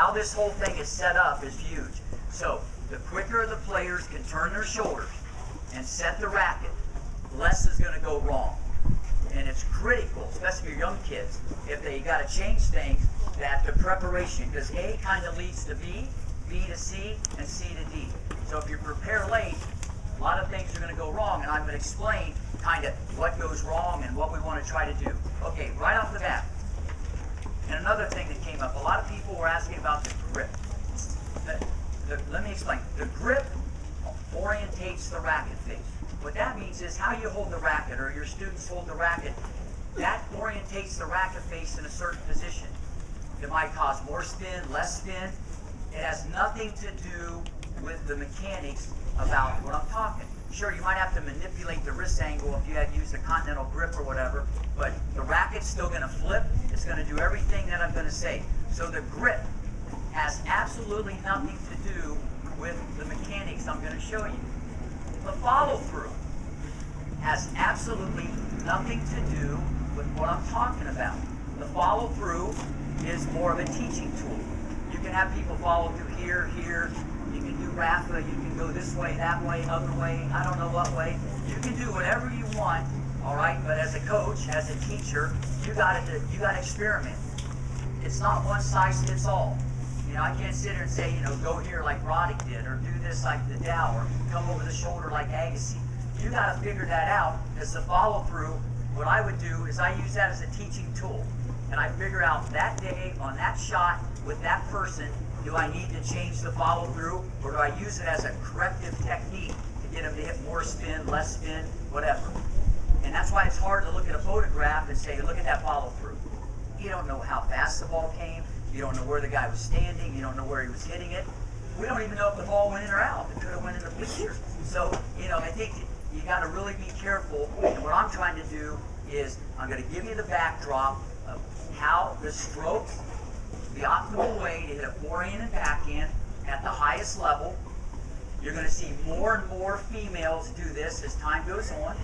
how this whole thing is set up is huge. So the quicker the players can turn their shoulders and set the racket, less is going to go wrong. And it's critical, especially for young kids, if they got to change things, that the preparation, because A kind of leads to B, B to C, and C to D. So if you prepare late, a lot of things are going to go wrong, and I'm going to explain kind of what goes wrong and what we want to try to do. Okay, right off the bat. And another thing that came up, a lot of people were asking about the grip. Let me explain. The grip orientates the racket face. What that means is how you hold the racket, or your students hold the racket, that orientates the racket face in a certain position. It might cause more spin, less spin. It has nothing to do with the mechanics about what I'm talking. Sure, you might have to manipulate the wrist angle if you had used a continental grip or whatever, but the racket's still going to flip. It's going to do everything that I'm going to say. So the grip has absolutely nothing to do with the mechanics I'm going to show you. The follow-through has absolutely nothing to do with what I'm talking about. The follow-through is more of a teaching tool. You can have people follow through here, here. You can do Rafa, you can go this way, that way, other way, I don't know what way. You can do whatever you want, all right? But as a coach, as a teacher, you got to experiment. It's not one size fits all. You know, I can't sit here and say, you know, go here like Roddick did, or do this like the Dow, or come over the shoulder like Agassi. You got to figure that out, because the follow-through, what I would do is I use that as a teaching tool. And I figure out that day, on that shot, with that person, do I need to change the follow-through, or do I use it as a corrective technique to get them to hit more spin, less spin, whatever. And that's why it's hard to look at a photograph and say, look at that follow-through. You don't know how fast the ball came. You don't know where the guy was standing. You don't know where he was hitting it. We don't even know if the ball went in or out. It could have went in the picture. So, you know, I think you got to really be careful. And what I'm trying to do is I'm going to give you the backdrop of how the stroke, the optimal way to hit a forehand and backhand at the highest level. You're going to see more and more females do this as time goes on.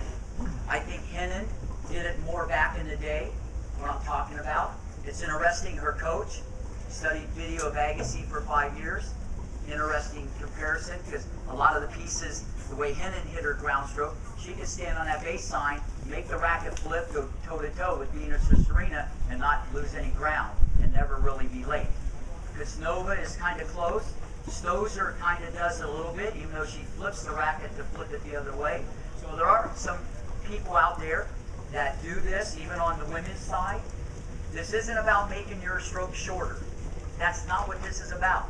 I think Hennen did it more back in the day, what I'm talking about. It's interesting, her coach studied video of Agassi for 5 years. Interesting comparison, because a lot of the pieces, the way Hennen hit her ground stroke, she could stand on that baseline, make the racket flip, go toe-to-toe with Venus or Serena, and not lose any ground, and never really be late. Kuznova is kind of close. Stosur kind of does it a little bit, even though she flips the racket to flip it the other way. So there are some people out there that do this, even on the women's side. This isn't about making your stroke shorter. That's not what this is about.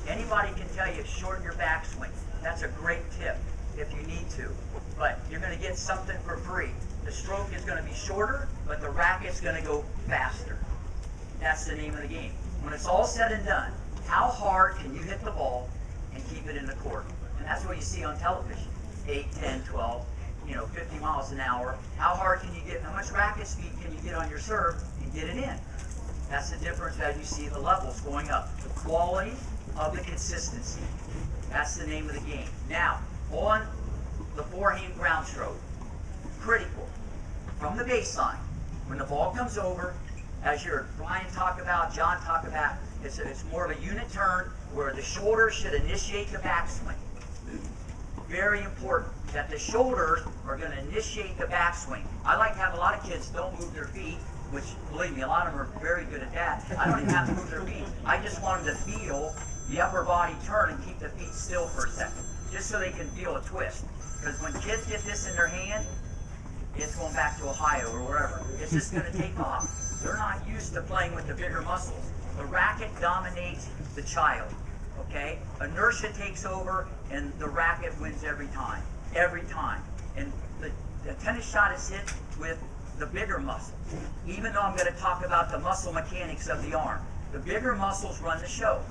Anybody can tell you shorten your backswing. That's a great tip if you need to. But you're going to get something for free. The stroke is going to be shorter, but the racket's going to go faster. That's the name of the game. When it's all said and done, how hard can you hit the ball and keep it in the court? And that's what you see on television. 8, 10, 12, 50 miles an hour. How hard can you get, how much racket speed can you get on your serve and get it in? That's the difference as you see the levels going up. The quality of the consistency. That's the name of the game. Now, on the forehand ground stroke, critical. From the baseline, when the ball comes over, as you heard Brian talk about, John talk about, it's more of a unit turn where the shoulders should initiate the backswing. Very important that the shoulders are going to initiate the backswing. I like to have a lot of kids don't move their feet, which, believe me, a lot of them are very good at that. I don't even have to move their feet. I just want them to feel the upper body turn and keep the feet still for a second, just so they can feel a twist. Because when kids get this in their hand, it's going back to Ohio or wherever. It's just going to take off. They're not used to playing with the bigger muscles. The racket dominates the child, okay? Inertia takes over, and the racket wins every time. Every time. And the tennis shot is hit with the bigger muscles. Even though I'm going to talk about the muscle mechanics of the arm, the bigger muscles run the show.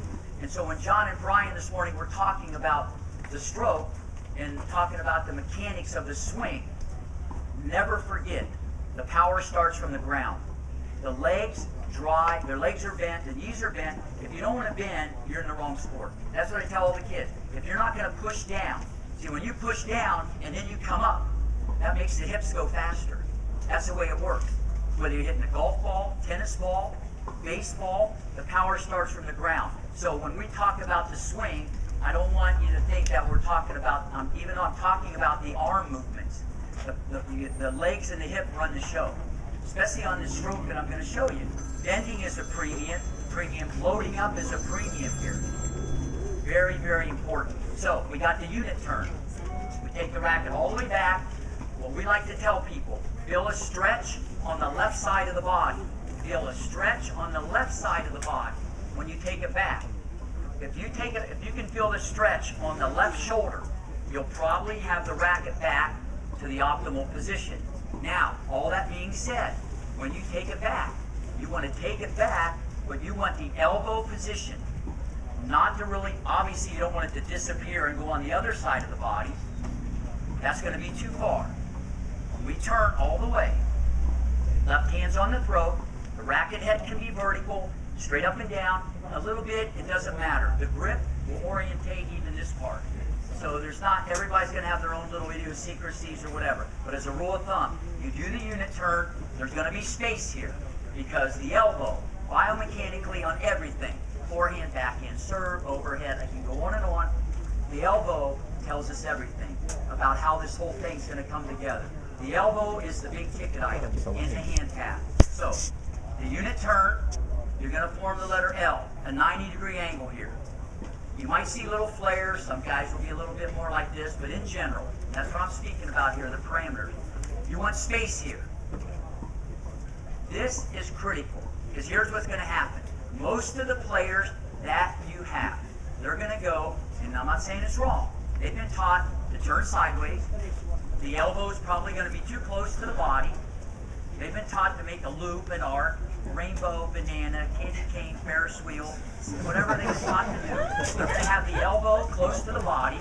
And so when John and Brian this morning were talking about the stroke and talking about the mechanics of the swing, never forget, the power starts from the ground. The legs dry, their legs are bent, the knees are bent. If you don't want to bend, you're in the wrong sport. That's what I tell all the kids. If you're not going to push down, see, when you push down and then you come up, that makes the hips go faster. That's the way it works. Whether you're hitting a golf ball, tennis ball, Baseball, the power starts from the ground. So when we talk about the swing, I don't want you to think that we're talking about, even though I'm talking about the arm movements. The legs and the hip run the show, especially on this stroke that I'm going to show you. Bending is a premium. Loading up is a premium here. Very, very important. So we got the unit turn. We take the racket all the way back. What we like to tell people, feel a stretch on the left side of the body. Feel a stretch on the left side of the body when you take it back. If you can feel the stretch on the left shoulder, you'll probably have the racket back to the optimal position. Now, all that being said, when you take it back, you want to take it back, but you want the elbow position. Not to really, obviously you don't want it to disappear and go on the other side of the body. That's going to be too far. We turn all the way. Left hand's on the throat. The racket head can be vertical, straight up and down. A little bit, it doesn't matter. The grip will orientate even this part. So there's not, everybody's going to have their own little idiosyncrasies or whatever. But as a rule of thumb, you do the unit turn, there's going to be space here. Because the elbow, biomechanically on everything, forehand, backhand, serve, overhead, I can go on and on. The elbow tells us everything about how this whole thing's going to come together. The elbow is the big ticket item in the hand path. So, the unit turn, you're going to form the letter L, a 90-degree angle here. You might see little flares, some guys will be a little bit more like this, but in general, that's what I'm speaking about here, the parameters. You want space here. This is critical, because here's what's going to happen. Most of the players that you have, they're going to go, and I'm not saying it's wrong, they've been taught to turn sideways. The elbow is probably going to be too close to the body. They've been taught to make a loop, an arc, rainbow, banana, candy cane, Ferris wheel, whatever they've been taught to do. They're going to have the elbow close to the body.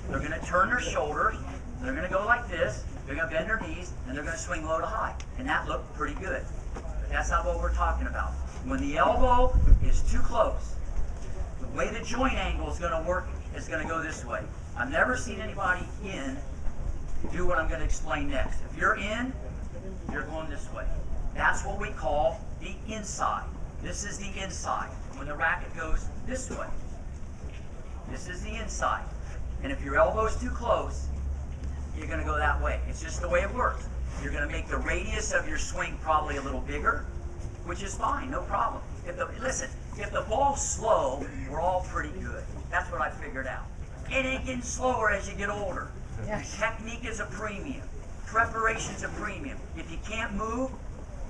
They're going to turn their shoulders. They're going to go like this. They're going to bend their knees, and they're going to swing low to high. And that looked pretty good. But that's not what we're talking about. When the elbow is too close, the way the joint angle is going to work is going to go this way. I've never seen anybody in do what I'm going to explain next. If you're in, you're going this way. That's what we call the inside. This is the inside. When the racket goes this way, this is the inside. And if your elbow's too close, you're going to go that way. It's just the way it works. You're going to make the radius of your swing probably a little bigger, which is fine, no problem. Listen, if the ball's slow, we're all pretty good. That's what I figured out. It ain't getting slower as you get older. Yes. Technique is a premium. Preparation's a premium. If you can't move,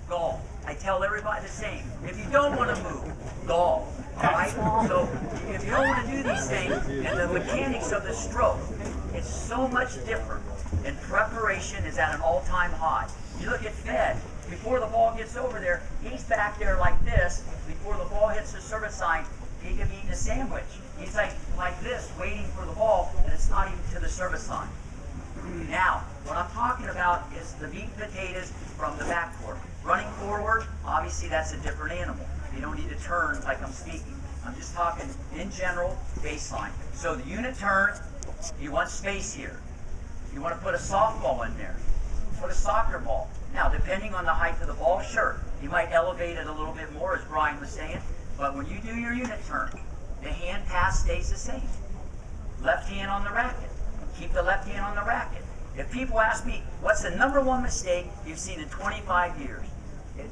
golf. I tell everybody the same. If you don't want to move, golf. Alright? So if you don't want to do these things, and the mechanics of the stroke, it's so much different. And preparation is at an all-time high. You look at Fed, before the ball gets over there, he's back there like this. Before the ball hits the service line, he could be eating a sandwich. He's like this, waiting for the ball, and it's not even to the service line. Now, what I'm talking about is the meat and potatoes from the backcourt. Running forward, obviously that's a different animal. You don't need to turn like I'm speaking. I'm just talking in general, baseline. So the unit turn, you want space here. You want to put a softball in there. Put a soccer ball. Now, depending on the height of the ball, sure, you might elevate it a little bit more, as Brian was saying. But when you do your unit turn, the hand pass stays the same. Left hand on the racket. Keep the left hand on the racket. If people ask me, what's the #1 mistake you've seen in 25 years?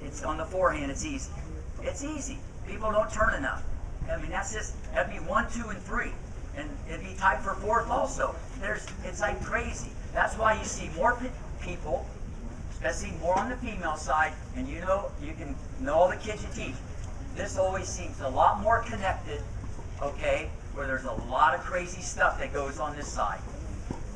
It's on the forehand, it's easy. It's easy. People don't turn enough. I mean, that'd be 1, 2, and 3. And it'd be tied for 4th also. It's like crazy. That's why you see more people, especially more on the female side, and you can know all the kids you teach. This always seems a lot more connected, okay, where there's a lot of crazy stuff that goes on this side.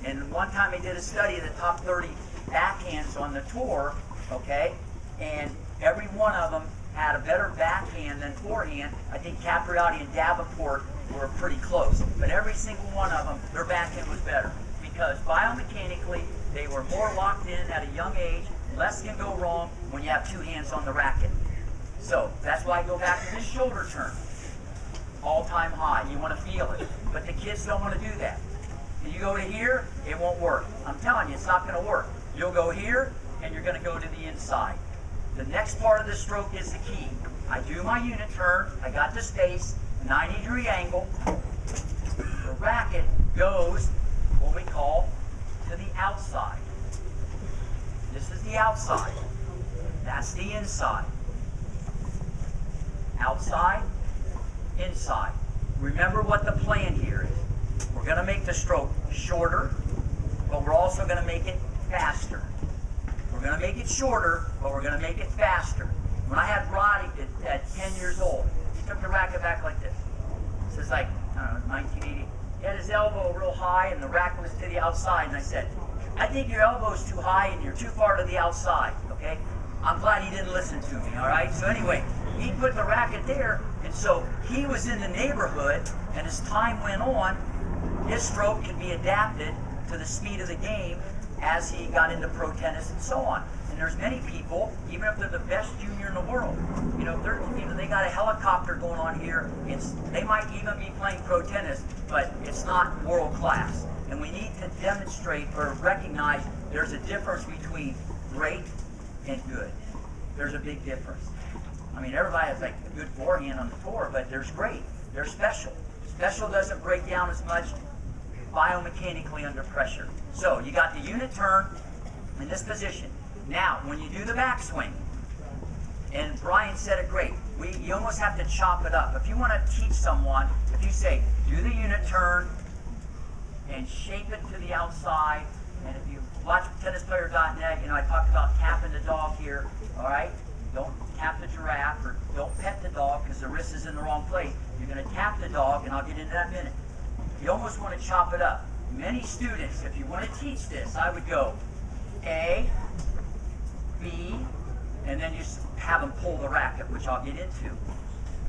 And one time they did a study of the top 30 backhands on the tour, okay, and every one of them had a better backhand than forehand. I think Capriati and Davenport were pretty close, but every single one of them, their backhand was better because biomechanically they were more locked in at a young age. Less can go wrong when you have 2 hands on the racket. So that's why I go back to this shoulder turn. All-time high. You want to feel it. But the kids don't want to do that. You go to here, it won't work. I'm telling you, it's not going to work. You'll go here, and you're going to go to the inside. The next part of the stroke is the key. I do my unit turn, I got the space, 90-degree angle. The racket goes what we call to the outside. This is the outside. That's the inside. Outside, inside. Remember what the plan here is. We're going to make the stroke shorter, but we're also going to make it faster. We're going to make it shorter, but we're going to make it faster. When I had Roddy at 10 years old, he took the racket back like this. This is like, I don't know, 1980. He had his elbow real high and the racket was to the outside. And I said, I think your elbow's too high and you're too far to the outside, okay? I'm glad he didn't listen to me, all right? So anyway, he put the racket there, and so he was in the neighborhood, and as time went on, his stroke could be adapted to the speed of the game as he got into pro tennis and so on. And there's many people, even if they're the best junior in the world, you know, they got a helicopter going on here. They might even be playing pro tennis, but it's not world class. And we need to demonstrate or recognize there's a difference between great and good. There's a big difference. I mean, everybody has like a good forehand on the tour, but there's great. They're special. Special doesn't break down as much biomechanically under pressure. So you got the unit turn in this position. Now, when you do the backswing, and Brian said it great, you almost have to chop it up. If you want to teach someone, if you say, do the unit turn and shape it to the outside, and if you watch tennisplayer.net, you know, I talked about tapping the dog here, all right? Don't tap the giraffe or don't pet the dog because the wrist is in the wrong place. You're going to tap the dog, and I'll get into that in a minute. You almost want to chop it up. Many students, if you want to teach this, I would go A, B, and then you have them pull the racket, which I'll get into.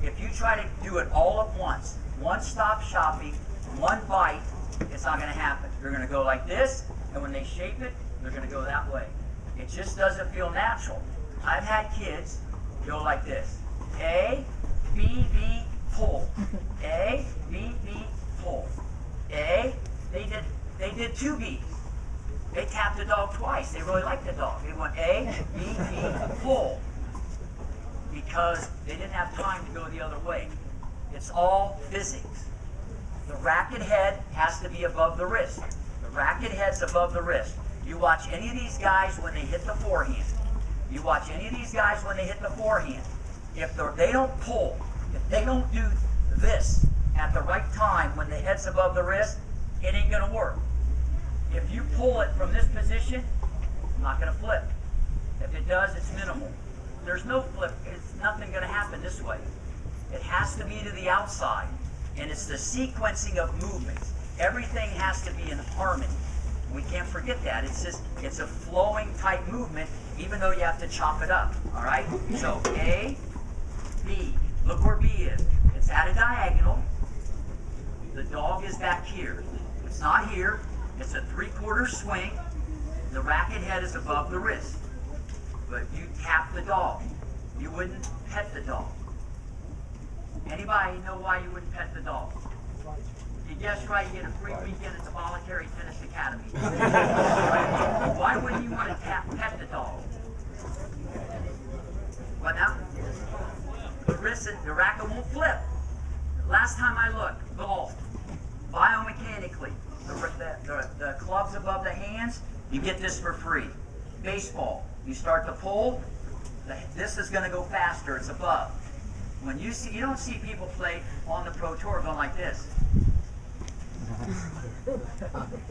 If you try to do it all at once, one stop shopping, one bite, it's not going to happen. You're going to go like this, and when they shape it, they're going to go that way. It just doesn't feel natural. I've had kids go like this. A, B, B, pull. A, B, B, pull. A, they did two B's. They tapped the dog twice. They really liked the dog. They went A, B, B, pull. Because they didn't have time to go the other way. It's all physics. The racket head has to be above the wrist. The racket head's above the wrist. You watch any of these guys when they hit the forehand. You watch any of these guys when they hit the forehand. If they don't pull, if they don't do this at the right time when the head's above the wrist, it ain't going to work. If you pull it from this position, it's not going to flip. If it does, it's minimal. There's no flip. It's nothing going to happen this way. It has to be to the outside. And it's the sequencing of movements. Everything has to be in harmony. We can't forget that. It's a flowing type movement, even though you have to chop it up. All right? So A, B. Look where B is. It's at a diagonal. The dog is back here. It's not here. It's a 3/4 swing. The racket head is above the wrist. But you tap the dog. You wouldn't pet the dog. Anybody know why you wouldn't pet the dog? You guessed right, you get a free weekend at the Voluntary Tennis Academy. Why wouldn't you want to pet the dog? What now? The racket won't flip. Last time I looked, golf, biomechanically, the clubs above the hands, you get this for free. Baseball, you start to pull, this is going to go faster, it's above. When you don't see people play on the pro tour going like this.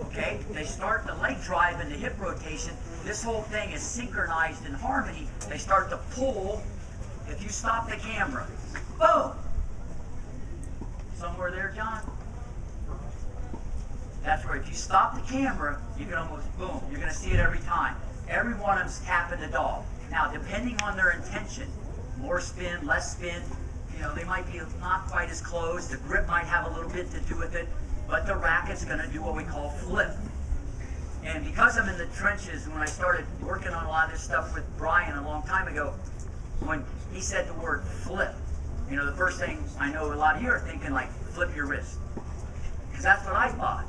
Okay, they start the leg drive and the hip rotation. This whole thing is synchronized in harmony. They start to pull. If you stop the camera, boom! Somewhere there, John? That's where if you stop the camera, you can almost, boom, you're going to see it every time. Every one of them's tapping the dog. Now, depending on their intention, more spin, less spin, you know, they might be not quite as close. The grip might have a little bit to do with it, but the racket's going to do what we call flip. And because I'm in the trenches, when I started working on a lot of this stuff with Brian a long time ago, when he said the word flip, you know, the first thing I know a lot of you are thinking like flip your wrist. Because that's what I thought.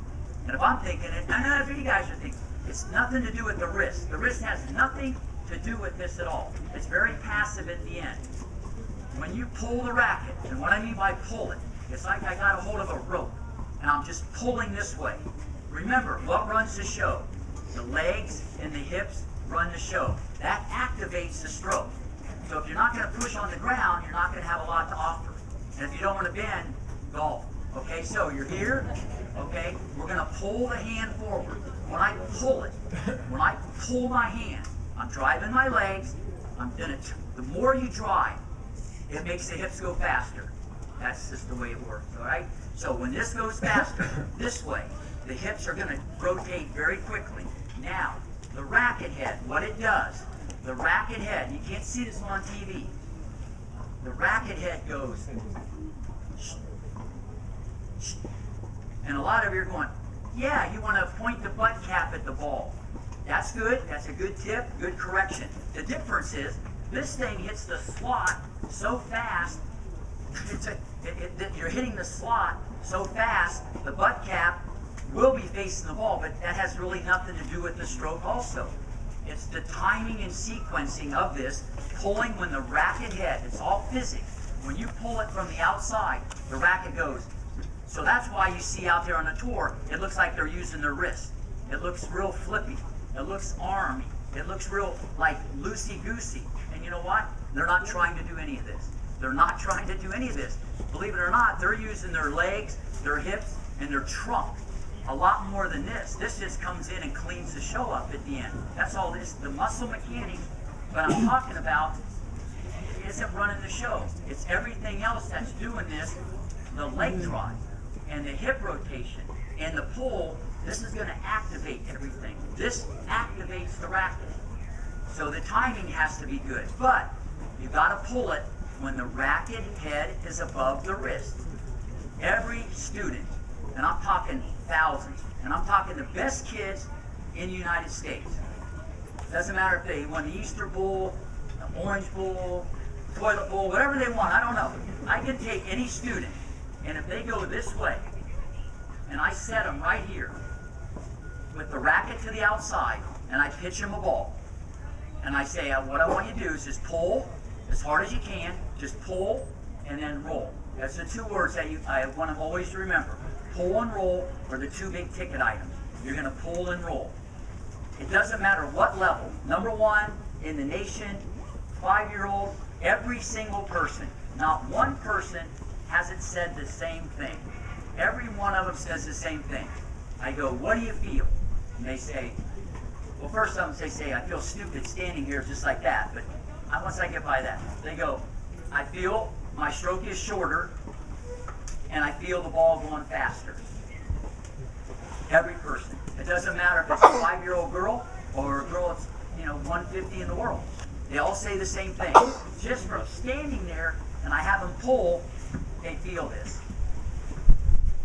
And if I'm thinking it, I know that's what you guys are thinking. It's nothing to do with the wrist. The wrist has nothing to do with this at all. It's very passive at the end. when you pull the racket, and what I mean by pull it, it's like I got a hold of a rope, and I'm just pulling this way. Remember, what runs the show? The legs and the hips run the show. That activates the stroke. So if you're not going to push on the ground, you're not going to have a lot to offer. And if you don't want to bend, golf. Okay, so you're here. Okay, we're going to pull the hand forward. When I pull it, when I pull my hand, I'm driving my legs. The more you drive, it makes the hips go faster. That's just the way it works, all right? So when this goes faster, this way, the hips are going to rotate very quickly. Now, the racket head, what it does, the racket head, you can't see this on TV. The racket head goes, and a lot of you are going, yeah, you want to point the butt cap at the ball. That's good. That's a good tip, good correction. The difference is, this thing hits the slot so fast, you're hitting the slot so fast, the butt cap will be facing the ball, but that has really nothing to do with the stroke also. It's the timing and sequencing of this, pulling when the racket head, it's all physics. When you pull it from the outside, the racket goes. So that's why you see out there on the tour, it looks like they're using their wrist. It looks real flippy. It looks army. It looks real like loosey-goosey. And you know what? They're not trying to do any of this. They're not trying to do any of this. Believe it or not, they're using their legs, their hips, and their trunk. A lot more than this. This just comes in and cleans the show up at the end. That's all this. The muscle mechanics, but I'm talking about, isn't running the show. It's everything else that's doing this. The leg drive and the hip rotation and the pull. This is going to activate everything. This activates the racket. So the timing has to be good. But you've got to pull it when the racket head is above the wrist. Every student, and I'm talking thousands, and I'm talking the best kids in the United States. Doesn't matter if they won the Easter Bowl, the Orange Bowl, Toilet Bowl, whatever they want, I don't know. I can take any student, and if they go this way, and I set them right here, with the racket to the outside, and I pitch them a ball, and I say, what I want you to do is just pull as hard as you can, just pull, and then roll. That's the two words that I want to always remember. Pull and roll are the two big ticket items. You're going to pull and roll. It doesn't matter what level. Number one in the nation, 5-year-old, every single person. Not one person hasn't said the same thing. Every one of them says the same thing. I go, what do you feel? And they say, well, first of them they say, I feel stupid standing here just like that. But once I get by that, they go, I feel my stroke is shorter, and I feel the ball going faster. Every person. It doesn't matter if it's a 5-year-old girl or a girl that's 150 in the world. They all say the same thing. Just from standing there, and I have them pull, they feel this.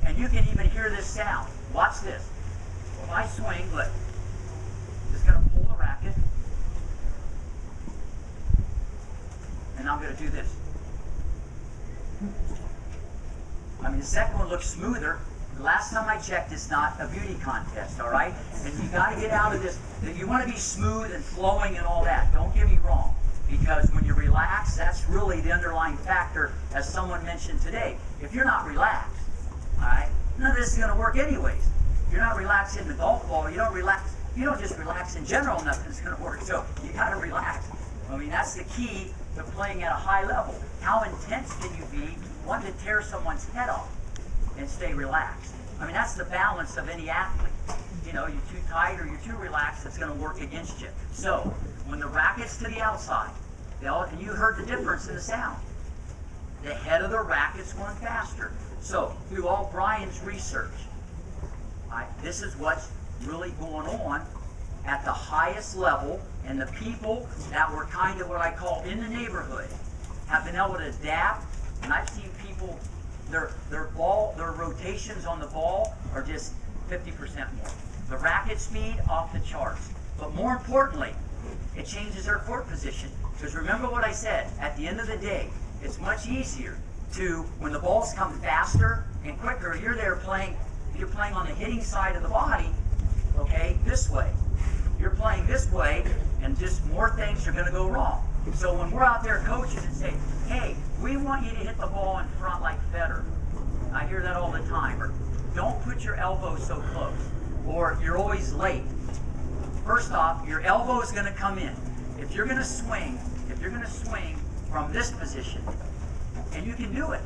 And you can even hear this sound. Watch this. If I swing, look, just going to pull the racket, and I'm going to do this. I mean, the second one looks smoother. The last time I checked, it's not a beauty contest, all right? And you got to get out of this. You want to be smooth and flowing and all that. Don't get me wrong. Because when you relax, that's really the underlying factor, as someone mentioned today. If you're not relaxed, all right, none of this is going to work anyways. If you're not relaxed in the golf ball, you don't relax. You don't just relax in general, nothing's going to work. So you got to relax. I mean, that's the key to playing at a high level. How intense can you be? Want to tear someone's head off and stay relaxed. I mean, that's the balance of any athlete. You're too tight or you're too relaxed, it's going to work against you. So, when the racket's to the outside, and you heard the difference in the sound. The head of the racket's going faster. So, through all Brian's research, this is what's really going on at the highest level, and the people that were kind of what I call in the neighborhood have been able to adapt. And I've seen people, their rotations on the ball are just 50% more. The racket speed off the charts. But more importantly, it changes their court position. Because remember what I said, at the end of the day, it's much easier to, when the balls come faster and quicker, you're there playing, you're playing on the hitting side of the body, okay, this way. You're playing this way, and just more things are going to go wrong. So when we're out there coaching and say, hey, we want you to hit the ball in front like Federer. I hear that all the time. Or don't put your elbow so close. Or you're always late. First off, your elbow is going to come in. If you're going to swing from this position, and you can do it.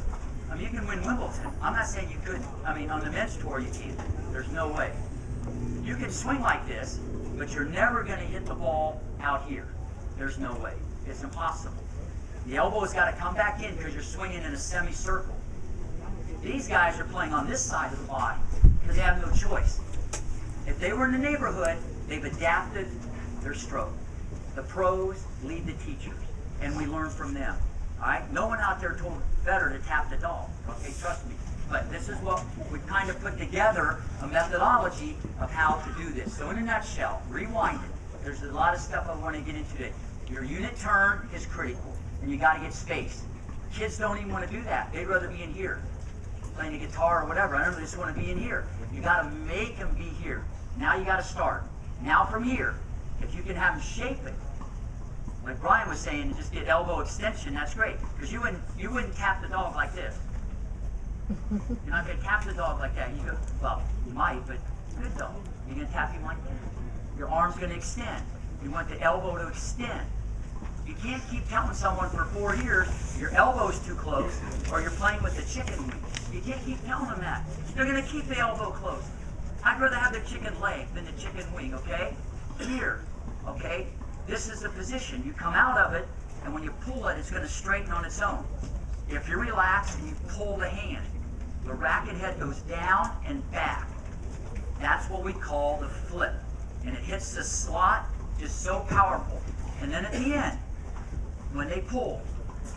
I mean, you can win Wimbledon. I'm not saying you couldn't. I mean, on the men's tour, you can't. There's no way. You can swing like this, but you're never going to hit the ball out here. There's no way. It's impossible. The elbow's got to come back in because you're swinging in a semicircle. These guys are playing on this side of the body because they have no choice. If they were in the neighborhood, they've adapted their stroke. The pros lead the teachers, and we learn from them. All right? No one out there told Federer to tap the dog. Okay, trust me. But this is what we kind of put together, a methodology of how to do this. So in a nutshell, rewind it. There's a lot of stuff I want to get into today. Your unit turn is critical, and you got to get space. Kids don't even want to do that. They'd rather be in here, playing a guitar or whatever. I don't know, they just want to be in here. You got to make them be here. Now you got to start. Now from here, if you can have them shape it, like Brian was saying, just get elbow extension, that's great. Because you wouldn't tap the dog like this. You're not going to tap the dog like that. You go, well, you might, but good dog. You're going to tap him like that. Your arm's going to extend. You want the elbow to extend. You can't keep telling someone for 4 years your elbow's too close or you're playing with the chicken wing. You can't keep telling them that. They're going to keep the elbow close. I'd rather have the chicken leg than the chicken wing, okay? Here, okay? This is the position. You come out of it, and when you pull it, it's going to straighten on its own. If you relax and you pull the hand, the racket head goes down and back. That's what we call the flip. And it hits the slot just so powerful. And then at the end, when they pull,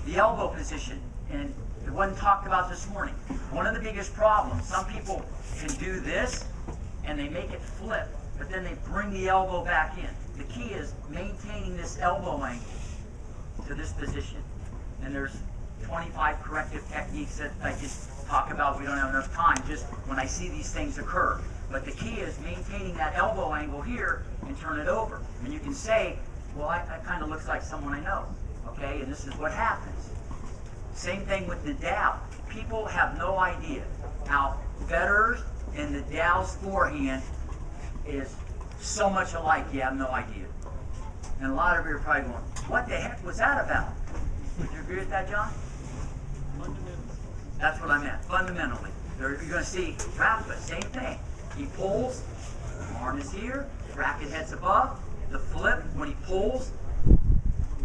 the elbow position, and it wasn't talked about this morning, one of the biggest problems, some people can do this, and they make it flip, but then they bring the elbow back in. The key is maintaining this elbow angle to this position. And there's 25 corrective techniques that I could talk about. We don't have enough time just when I see these things occur. But the key is maintaining that elbow angle here and turn it over. And you can say, well, that kind of looks like someone I know. Okay, and this is what happens. Same thing with Nadal. People have no idea how Federer's and Nadal's forehand is so much alike, you have no idea. And a lot of you are probably going, what the heck was that about? Would you agree with that, John? That's what I meant, fundamentally. You're going to see Rafa, same thing. He pulls, arm is here, racket head's above, the flip, when he pulls,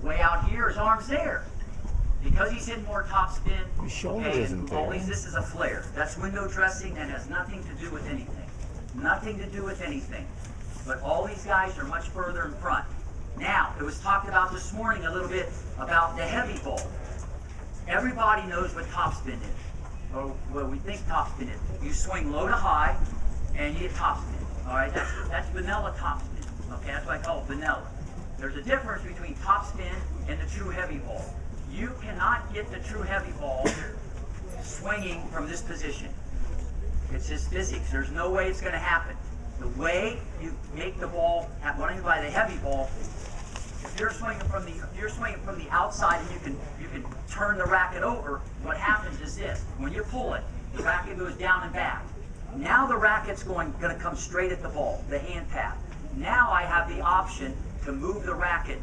way out here, his arm's there. Because he's hitting more topspin, okay, and always this is a flare. That's window dressing and has nothing to do with anything. Nothing to do with anything. But all these guys are much further in front. Now, it was talked about this morning a little bit about the heavy ball. Everybody knows what topspin is, or what we think topspin is. You swing low to high, and you hit topspin. All right, that's vanilla topspin. Okay, that's what I call it, vanilla. There's a difference between topspin and the true heavy ball. You cannot get the true heavy ball swinging from this position. It's just physics. There's no way it's going to happen. The way you make the ball, what I mean by the heavy ball, if you're swinging from the outside and you can turn the racket over, what happens is this: when you pull it, the racket goes down and back. Now the racket's going to come straight at the ball, the hand path. Now I have the option to move the racket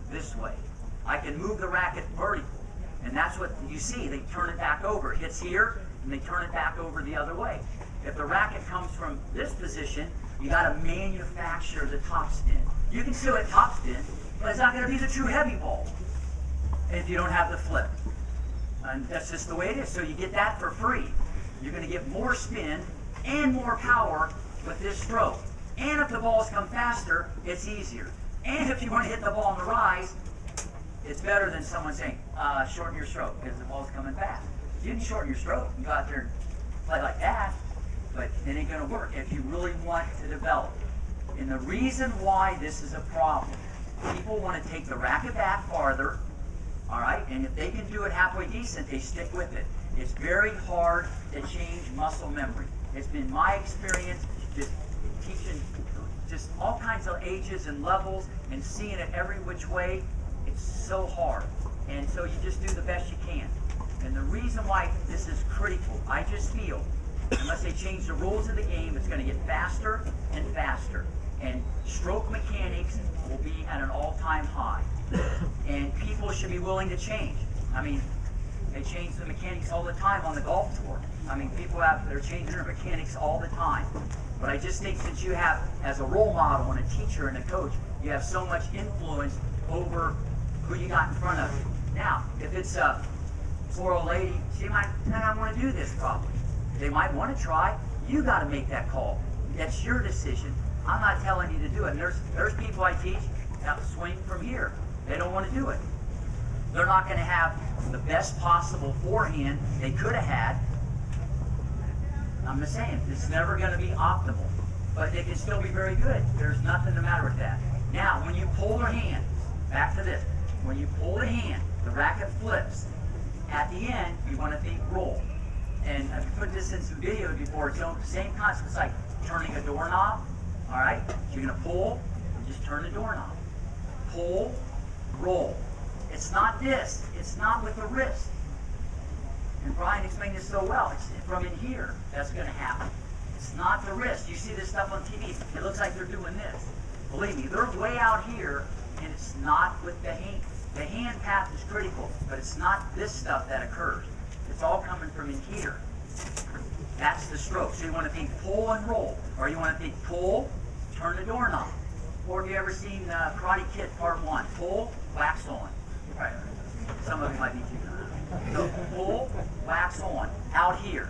this way. I can move the racket vertical, and that's what you see. They turn it back over. It hits here, and they turn it back over the other way. If the racket comes from this position, you got to manufacture the topspin. You can still hit topspin, but it's not going to be the true heavy ball if you don't have the flip. And that's just the way it is. So you get that for free. You're going to get more spin and more power with this stroke. And if the balls come faster, it's easier. And if you want to hit the ball on the rise, it's better than someone saying, shorten your stroke because the ball's coming fast. You can shorten your stroke and go out there and play like that, but it ain't going to work if you really want to develop. And the reason why this is a problem, people want to take the racket back farther, all right, and if they can do it halfway decent, they stick with it. It's very hard to change muscle memory. It's been my experience just teaching just all kinds of ages and levels and seeing it every which way. It's so hard. And so you just do the best you can. And the reason why this is critical, I just feel, unless they change the rules of the game, it's going to get faster and faster. And stroke mechanics will be at an all-time high. And people should be willing to change. I mean, they change the mechanics all the time on the golf tour. I mean, they're changing their mechanics all the time. But I just think since you have, as a role model and a teacher and a coach, you have so much influence over who you got in front of you. Now, if it's a poor old lady, she might not want to do this probably. They might want to try. You got to make that call. That's your decision. I'm not telling you to do it. And there's people I teach that swing from here. They don't want to do it. They're not going to have the best possible forehand they could have had. I'm just saying, it's never going to be optimal. But they can still be very good. There's nothing the matter with that. Now, when you pull their hand, back to this. When you pull the hand, the racket flips. At the end, you want to think roll. And I've put this in some videos before. It's the same concept. It's like turning a doorknob. All right? So you're going to pull and just turn the doorknob. Pull, roll. It's not this. It's not with the wrist. And Brian explained this so well. It's from in here that's going to happen. It's not the wrist. You see this stuff on TV. It looks like they're doing this. Believe me, they're way out here, and it's not with the hand. The hand path is critical, but it's not this stuff that occurs. It's all coming from in here. That's the stroke. So you want to think pull and roll, or you want to think pull, turn the doorknob. Or have you ever seen Karate Kid Part 1? Pull, wax on. Right. Some of you might be too. So pull, wax on, out here.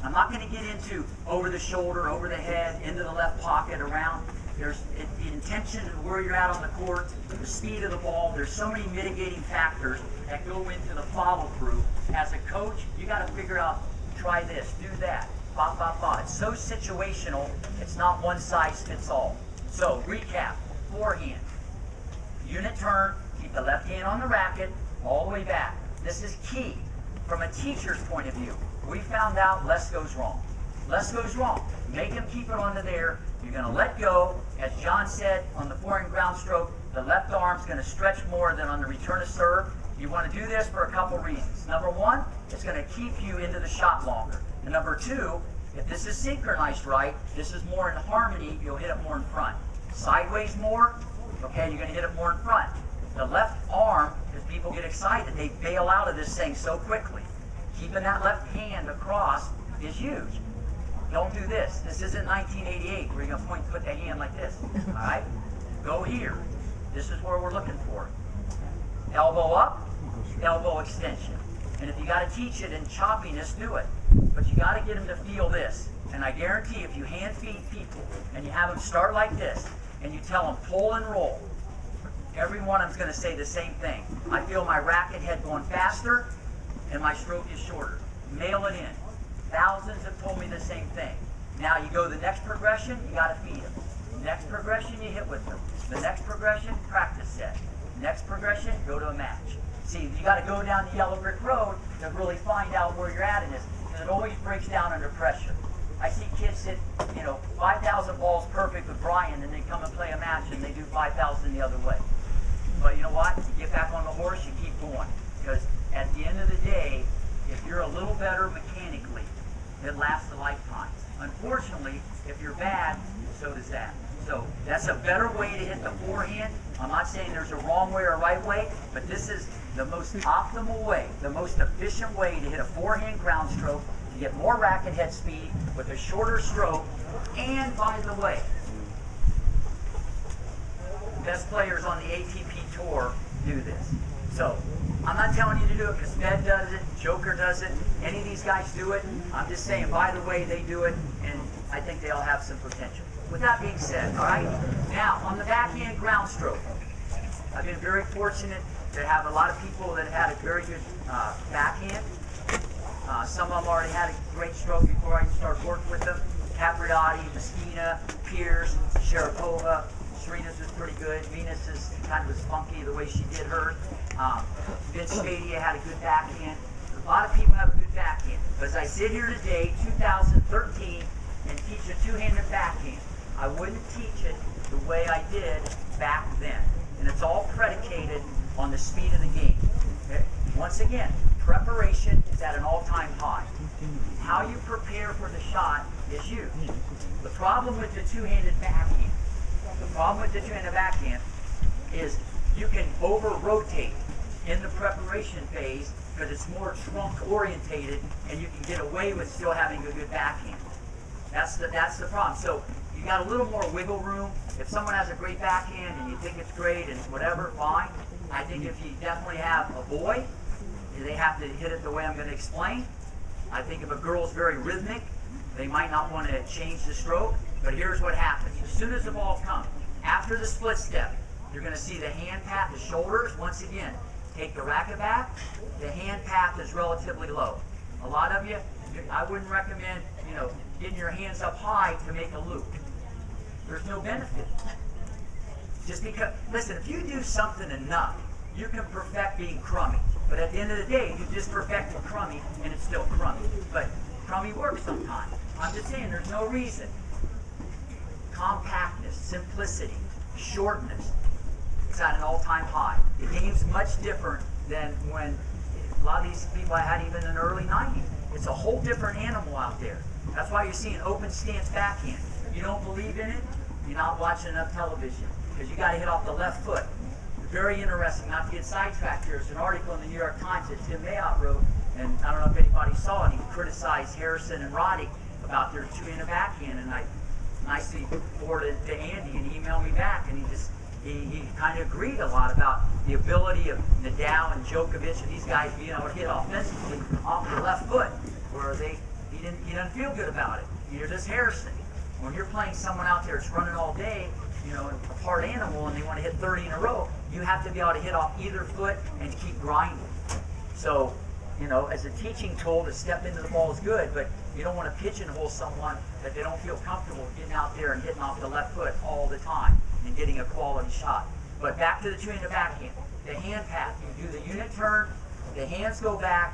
I'm not going to get into over the shoulder, over the head, into the left pocket, around. There's the intention of where you're at on the court, the speed of the ball. There's so many mitigating factors that go into the follow-through. As a coach, you got to figure out, try this, do that, ba, ba, ba. It's so situational, it's not one size fits all. So, recap, forehand. Unit turn, keep the left hand on the racket, all the way back. This is key. From a teacher's point of view, we found out less goes wrong. Less goes wrong. Make him keep it onto there. You're going to let go. As John said, on the forehand ground stroke, the left arm's going to stretch more than on the return of serve. You want to do this for a couple reasons. Number one, it's going to keep you into the shot longer. And number two, if this is synchronized right, this is more in harmony, you'll hit it more in front. Sideways more, okay, you're going to hit it more in front. The left arm, as people get excited, they bail out of this thing so quickly. Keeping that left hand across is huge. Don't do this. This isn't 1988 where you're going to put the hand like this. All right? Go here. This is where we're looking for it. Elbow up, elbow extension. And if you got to teach it in choppiness, do it. But you got to get them to feel this. And I guarantee if you hand feed people and you have them start like this and you tell them pull and roll, every one of them's going to say the same thing. I feel my racket head going faster and my stroke is shorter. Mail it in. Thousands have told me the same thing. Now you go the next progression, you got to feed them. Next progression, you hit with them. The next progression, practice set. Next progression, go to a match. See, you got to go down the yellow brick road to really find out where you're at in this, because it always breaks down under pressure. I see kids hit, 5,000 balls perfect with Brian, and they come and play a match and they do 5,000 the other way. But you know what? You get back on the horse, you keep going. Because at the end of the day, if you're a little better mechanically, it lasts a lifetime. Unfortunately, if you're bad, so does that. So that's a better way to hit the forehand. I'm not saying there's a wrong way or a right way, but this is the most optimal way, the most efficient way to hit a forehand ground stroke, to get more racket head speed with a shorter stroke. And by the way, best players on the ATP Tour do this. So I'm not telling you to do it because Ned does it, Joker does it, any of these guys do it. I'm just saying, by the way, they do it, and I think they all have some potential. With that being said, all right, now on the backhand ground stroke, I've been very fortunate to have a lot of people that had a very good backhand. Some of them already had a great stroke before I started working with them. Capriati, Messina, Pierce, Sharapova. Serena's was pretty good. Venus is kind of was funky the way she did hers. Vince Spadea had a good backhand. A lot of people have a good backhand. But as I sit here today, 2013, and teach a two-handed backhand, I wouldn't teach it the way I did back then. And it's all predicated on the speed of the game. Okay? Once again, preparation is at an all-time high. How you prepare for the shot is huge. The problem with the two-handed backhand, is you can over-rotate in the preparation phase because it's more trunk-orientated, and you can get away with still having a good backhand. That's the problem. So you got a little more wiggle room. If someone has a great backhand and you think it's great and whatever, fine. I think if you definitely have a boy, they have to hit it the way I'm going to explain. I think if a girl's very rhythmic, they might not want to change the stroke. But here's what happens. As soon as the ball comes, after the split step, you're going to see the hand path, the shoulders, once again, take the racket back. The hand path is relatively low. A lot of you, I wouldn't recommend, getting your hands up high to make a loop. There's no benefit. Just because, listen, if you do something enough, you can perfect being crummy. But at the end of the day, you just perfected crummy, and it's still crummy. But crummy works sometimes. I'm just saying, there's no reason. Compactness, simplicity, shortness, it's at an all-time high. The game's much different than when a lot of these people I had even in the early 90s. It's a whole different animal out there. That's why you're seeing open stance backhand. If you don't believe in it, you're not watching enough television, because you got to hit off the left foot. Very interesting, not to get sidetracked here. It's an article in the New York Times that Tim Mayotte wrote, and I don't know if anybody saw it. He criticized Harrison and Roddick about their two-handed backhand, and I nicely forwarded it to Andy, and he emailed me back, and he kind of agreed a lot about the ability of Nadal and Djokovic and these guys being able to hit offensively off the left foot, where he doesn't feel good about it. You're just Harrison. When you're playing someone out there that's running all day, a part animal, and they want to hit 30 in a row, you have to be able to hit off either foot and keep grinding. So, as a teaching tool, to step into the ball is good, but you don't want to pigeonhole someone that they don't feel comfortable getting out there and hitting off the left foot all the time and getting a quality shot. But back to the two-handed backhand. The hand path, you do the unit turn, the hands go back.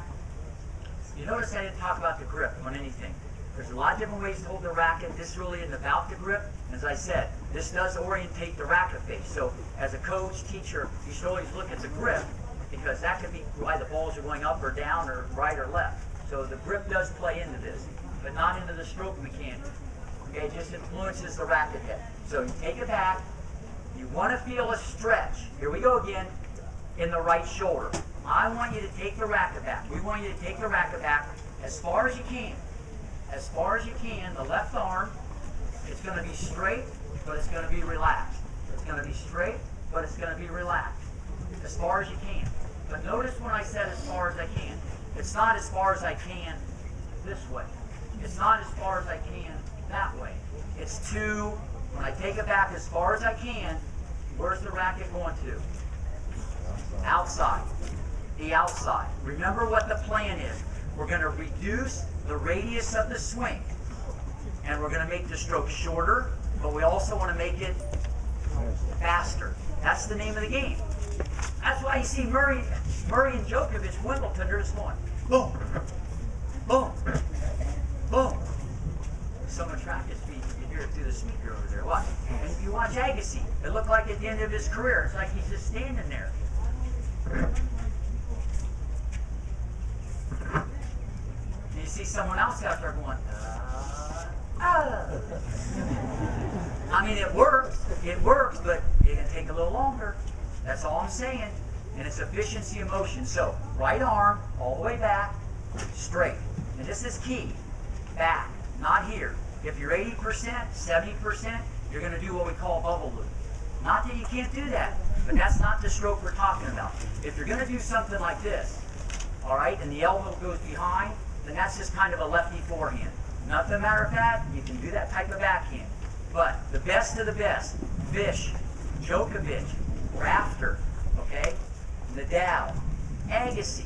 You notice I didn't talk about the grip on anything. There's a lot of different ways to hold the racket. This really isn't about the grip. As I said, this does orientate the racket face. So as a coach, teacher, you should always look at the grip, because that could be why the balls are going up or down or right or left. So the grip does play into this, but not into the stroke mechanics. Okay, it just influences the racket head. So you take it back. You want to feel a stretch. Here we go again, in the right shoulder. I want you to take the racket back. We want you to take the racket back as far as you can. As far as you can, the left arm, it's going to be straight, but it's going to be relaxed. It's going to be straight, but it's going to be relaxed. As far as you can. But notice when I said as far as I can. It's not as far as I can this way. It's not as far as I can that way. It's when I take it back as far as I can, where's the racket going to? Outside. The outside. Remember what the plan is. We're going to reduce the radius of the swing, and we're going to make the stroke shorter, but we also want to make it faster. That's the name of the game. That's why you see Murray and Djokovic, Wimbledon, they're just going boom, boom, boom. Someone tracked his feet. You can hear it through the speaker over there. Watch. And if you watch Agassi, it looked like at the end of his career, it's like he's just standing there. And you see someone else out there going, I mean, it works, but it can take a little longer. That's all I'm saying. And it's efficiency of motion. So, right arm, all the way back, straight. And this is key. Back, not here. If you're 80%, 70%, you're going to do what we call bubble loop. Not that you can't do that, but that's not the stroke we're talking about. If you're going to do something like this, all right, and the elbow goes behind, then that's just kind of a lefty forehand. Nothing matter of fact, you can do that type of backhand. But the best of the best, Fish, Djokovic, Rafter, okay, Nadal, Agassi,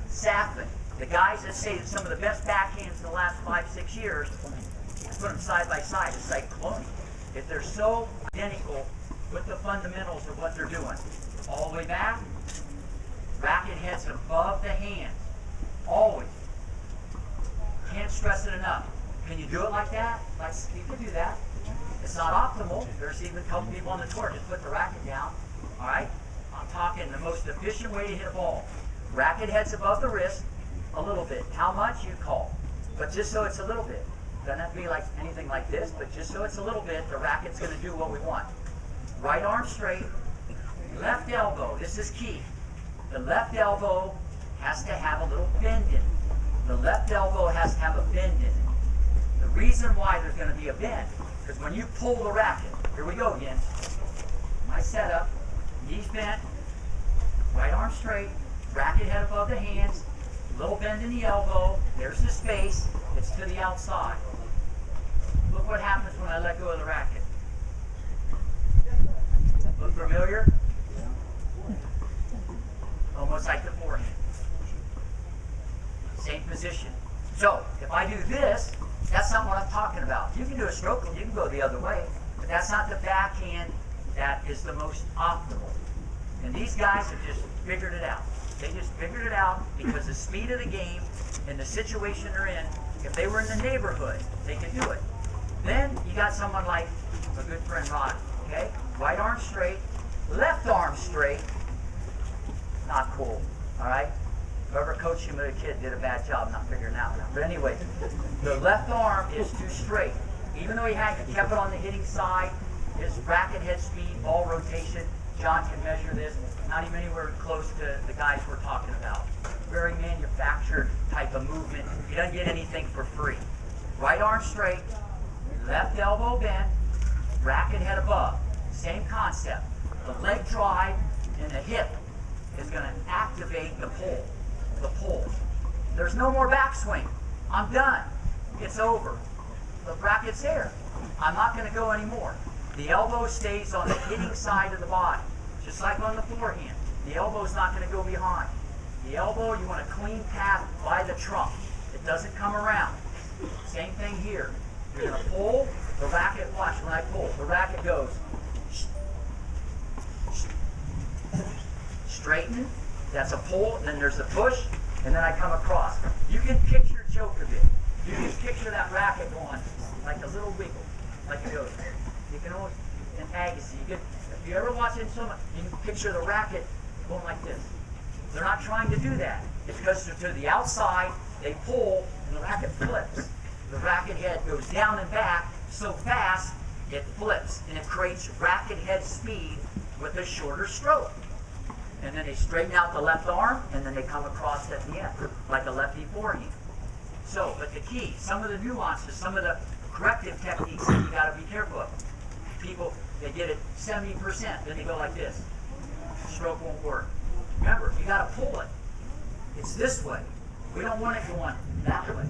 Safin, the guys that say that some of the best backhands in the last 5-6 years, put them side by side, it's like cloning. If they're so identical with the fundamentals of what they're doing, all the way back, racket heads above the hands, always. Can't stress it enough. Can you do it like that? You can do that. It's not optimal. There's even a couple people on the tour just put the racket down, all right, on talking the most efficient way to hit a ball. Racket heads above the wrist, a little bit. How much, you call. But just so it's a little bit. Doesn't have to be like anything like this, but just so it's a little bit, the racket's going to do what we want. Right arm straight, left elbow, this is key. The left elbow has to have a little bend in it. The left elbow has to have a bend in it. The reason why there's going to be a bend, because when you pull the racket, here we go again. My setup, knees bent, right arm straight, racket head above the hands, little bend in the elbow, there's the space, it's to the outside. Look what happens when I let go of the racket. Look familiar? Almost like the forehand. Same position. So, if I do this, that's not what I'm talking about. You can do a stroke, you can go the other way, but that's not the backhand that is the most optimal. And these guys have just figured it out. They just figured it out because the speed of the game and the situation they're in, if they were in the neighborhood, they could do it. Then you got someone like a good friend Roddy, okay? Right arm straight, left arm straight, not cool, all right? Whoever coached him as a kid did a bad job not figuring that one out. But anyway, the left arm is too straight. Even though he kept it on the hitting side, his racket head speed, ball rotation, John can measure this, not even anywhere close to the guys we're talking about. Very manufactured type of movement. He doesn't get anything for free. Right arm straight, left elbow bent, racket head above. Same concept. The leg drive and the hip is going to activate the pull. The pull. There's no more backswing. I'm done. It's over. The racket's there. I'm not going to go anymore. The elbow stays on the hitting side of the body, just like on the forehand. The elbow's not going to go behind. The elbow, you want a clean path by the trunk. It doesn't come around. Same thing here. You're going to pull the racket. Watch when I pull. The racket goes straighten. That's a pull. And then there's the push. And then I come across. You can picture choke a bit. You can picture that racket going like a little wiggle, like it goes. You can almost, in Agassi, if you ever watch it so much, you can picture the racket going like this. They're not trying to do that. It's because to the outside, they pull, and the racket flips. The racket head goes down and back so fast, it flips, and it creates racket head speed with a shorter stroke. And then they straighten out the left arm, and then they come across at the end, like a lefty forehand. So, but the key, some of the nuances, some of the corrective techniques that you got to be careful of. People, they get it 70%, then they go like this. Stroke won't work. Remember, you got to pull it. It's this way. We don't want it going that way.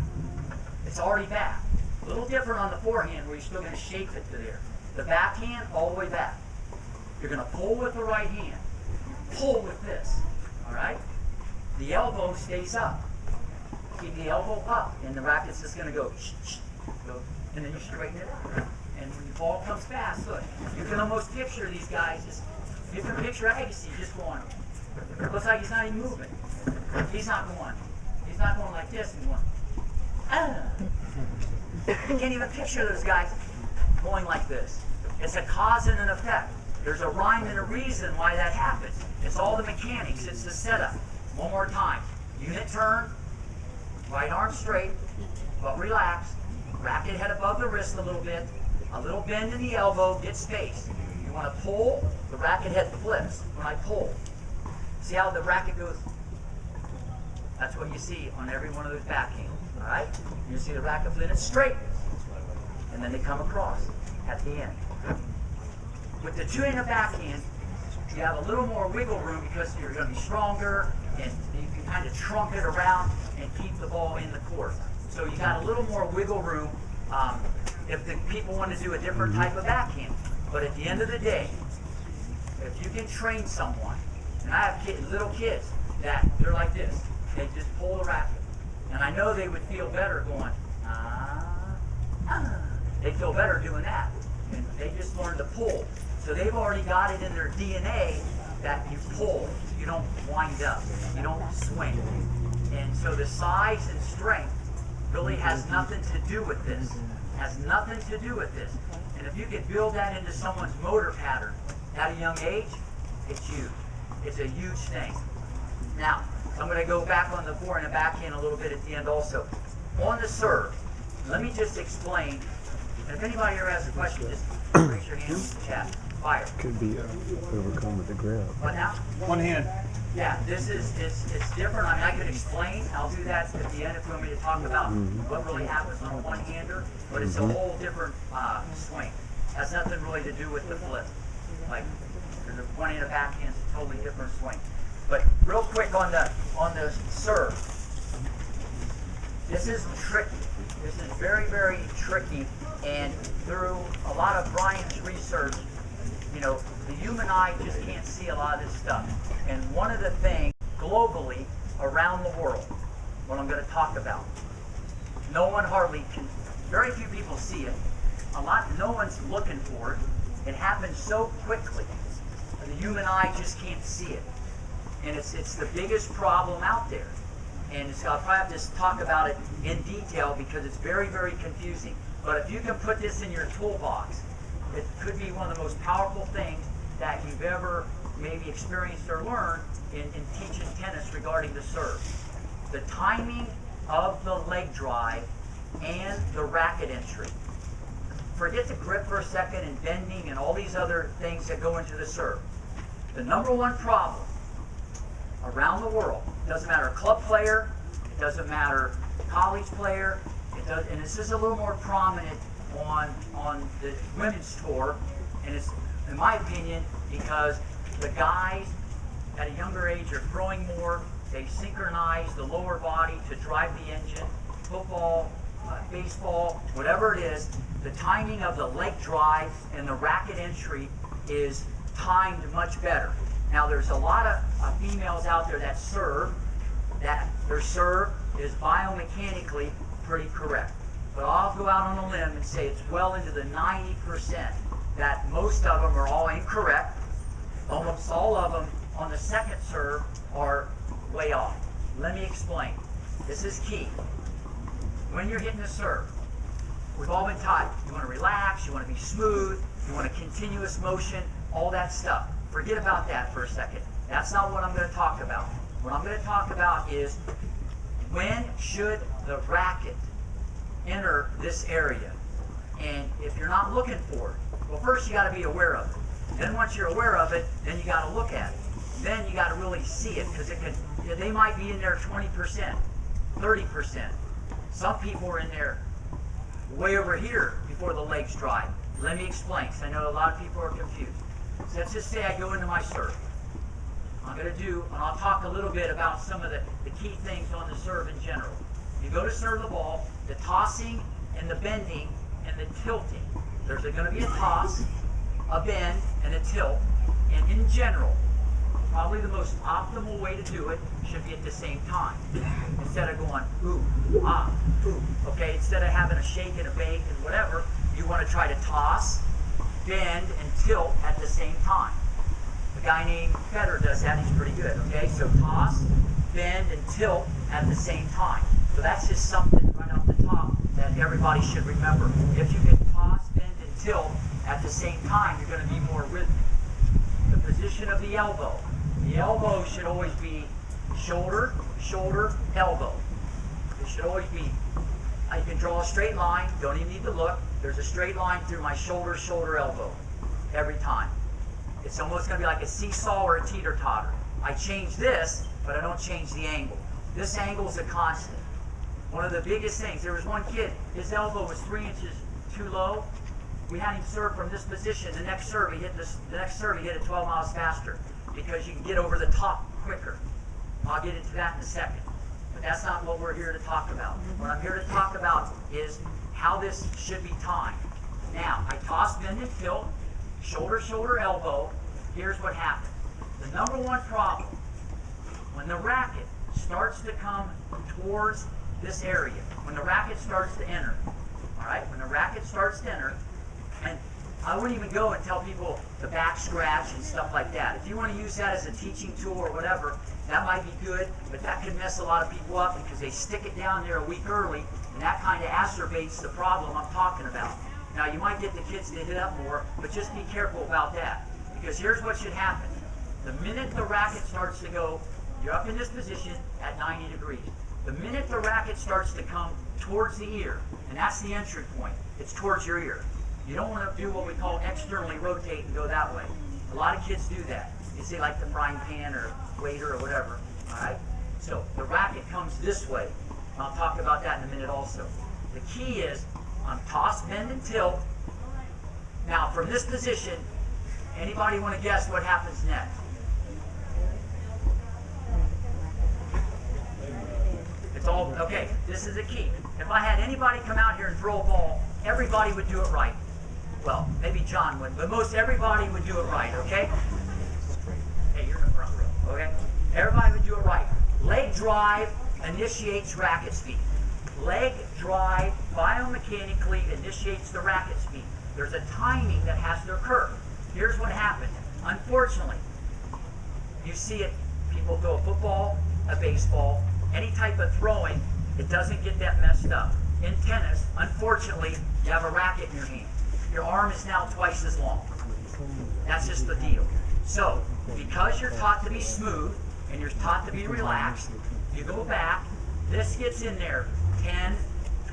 It's already back. A little different on the forehand where you're still going to shape it to there. The backhand, all the way back. You're going to pull with the right hand. Pull with this. All right? The elbow stays up. Keep the elbow up, and the racket's just going to go, and then you straighten it out. And when the ball comes fast, look, you can almost picture these guys. You can picture Agassi just going. It looks like he's not even moving. He's not going. He's not going like this. He's going. You can't even picture those guys going like this. It's a cause and an effect. There's a rhyme and a reason why that happens. It's all the mechanics. It's the setup. One more time. Unit turn. Right arm straight, but relax. Racket head above the wrist a little bit. A little bend in the elbow, get space. You want to pull, the racket head flips when I pull. See how the racket goes? That's what you see on every one of those backhands. All right? You see the racket flip, it straightens. And then they come across at the end. With the two-handed backhand, you have a little more wiggle room because you're going to be stronger and you can kind of trunk it around and keep the ball in the court. So you got a little more wiggle room if the people want to do a different type of backhand. But at the end of the day, if you can train someone, and I have little kids that they're like this, they just pull the racket. And I know they would feel better going, they feel better doing that. And they just learn to pull. So they've already got it in their DNA that you pull, you don't wind up, you don't swing. And so the size and strength really has nothing to do with this. Has nothing to do with this. And if you can build that into someone's motor pattern at a young age, it's huge. It's a huge thing. Now, I'm going to go back on the forehand and backhand a little bit at the end also. On the serve, let me just explain. And if anybody here has a question, just raise your hand in the chat. Fire. Could be overcome with the grab. What now? One hand. Yeah, this is, it's different. I mean, I can explain. I'll do that at the end if you want me to talk about what really happens on a one-hander. But it's a whole different swing. Has nothing really to do with the flip. Like, the one-hand and backhand is a totally different swing. But real quick on the serve. This is tricky. This is very, very tricky. And through a lot of Brian's research, you know, the human eye just can't see a lot of this stuff. And one of the things globally around the world, what I'm going to talk about, no one hardly can, very few people see it. No one's looking for it. It happens so quickly. The human eye just can't see it. And it's the biggest problem out there. And I'll probably have to talk about it in detail because it's very, very confusing. But if you can put this in your toolbox, it could be one of the most powerful things that you've ever maybe experienced or learned in teaching tennis regarding the serve. The timing of the leg drive and the racket entry. Forget the grip for a second and bending and all these other things that go into the serve. The number one problem around the world, it doesn't matter club player, it doesn't matter college player, and this is a little more prominent on the women's tour, and it's, in my opinion, because the guys at a younger age are throwing more, they synchronize the lower body to drive the engine, football, baseball, whatever it is, the timing of the leg drive and the racket entry is timed much better. Now there's a lot of females out there that serve, that their serve is biomechanically pretty correct. But I'll go out on a limb and say it's well into the 90% that most of them are all incorrect. Almost all of them on the second serve are way off. Let me explain. This is key. When you're hitting the serve, we've all been taught you want to relax, you want to be smooth, you want a continuous motion, all that stuff. Forget about that for a second. That's not what I'm going to talk about. What I'm going to talk about is when should the racket enter this area? And if you're not looking for it, well, first you got to be aware of it. Then once you're aware of it, then you got to look at it. Then you got to really see it because it can. They might be in there 20%, 30%. Some people are in there way over here before the legs dry. Let me explain, because I know a lot of people are confused. So let's just say I go into my serve. I'm going to do, and I'll talk a little bit about some of the key things on the serve in general. You go to serve the ball, the tossing and the bending and the tilting. There's going to be a toss, a bend, and a tilt. And in general, probably the most optimal way to do it should be at the same time. Instead of going, ooh, ah, ooh. Okay, instead of having a shake and a bake and whatever, you want to try to toss, bend, and tilt at the same time. A guy named Federer does that, he's pretty good, okay? So toss, bend, and tilt at the same time. So that's just something right off the top that everybody should remember. If you can toss, bend, and tilt at the same time, you're going to be more rhythmic. The position of the elbow. The elbow should always be shoulder, shoulder, elbow. It should always be, you can draw a straight line, don't even need to look. There's a straight line through my shoulder, shoulder, elbow, every time. It's almost going to be like a seesaw or a teeter-totter. I change this, but I don't change the angle. This angle is a constant. One of the biggest things, there was one kid, his elbow was 3 inches too low. We had him serve from this position. The next serve, he hit it 12 miles faster because you can get over the top quicker. I'll get into that in a second. But that's not what we're here to talk about. What I'm here to talk about is how this should be timed. Now, I toss, bend, and tilt, shoulder, shoulder, elbow. Here's what happens. The number one problem, when the racket starts to come towards this area, when the racket starts to enter, all right, when the racket starts to enter, and I wouldn't even go and tell people the back scratch and stuff like that. If you want to use that as a teaching tool or whatever, that might be good, but that could mess a lot of people up because they stick it down there a week early, and that kind of exacerbates the problem I'm talking about. Now, you might get the kids to hit up more, but just be careful about that, because here's what should happen. The minute the racket starts to go, you're up in this position at 90 degrees. The minute the racket starts to come towards the ear, and that's the entry point, it's towards your ear. You don't want to do what we call externally rotate and go that way. A lot of kids do that. You see like the frying pan or waiter or whatever, all right? So the racket comes this way. I'll talk about that in a minute also. The key is on toss, bend, and tilt. Now from this position, anybody want to guess what happens next? It's all, okay, this is the key. If I had anybody come out here and throw a ball, everybody would do it right. Well, maybe John would, but most everybody would do it right, okay? Hey, you're in the front row, okay? Everybody would do it right. Leg drive initiates racket speed. Leg drive biomechanically initiates the racket speed. There's a timing that has to occur. Here's what happened. Unfortunately, you see it, people throw a football, a baseball, any type of throwing, it doesn't get that messed up. In tennis, unfortunately, you have a racket in your hand. Your arm is now twice as long. That's just the deal. So, because you're taught to be smooth and you're taught to be relaxed, you go back, this gets in there 10,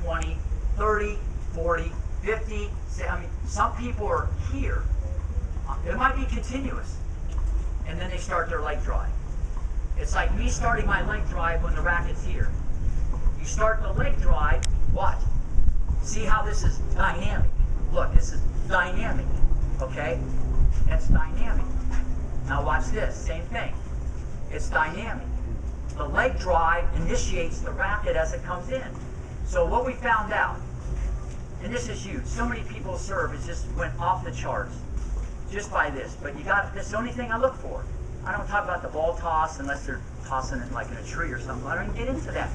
20, 30, 40, 50. I mean, some people are here. It might be continuous. And then they start their leg drive. It's like me starting my leg drive when the racket's here. You start the leg drive, watch. See how this is dynamic. Look, this is dynamic, okay? That's dynamic. Now watch this, same thing. It's dynamic. The leg drive initiates the racket as it comes in. So what we found out, and this is huge, so many people serve, it just went off the charts just by this. But you got, this is the only thing I look for. I don't talk about the ball toss unless they're tossing it like in a tree or something. I don't even get into that.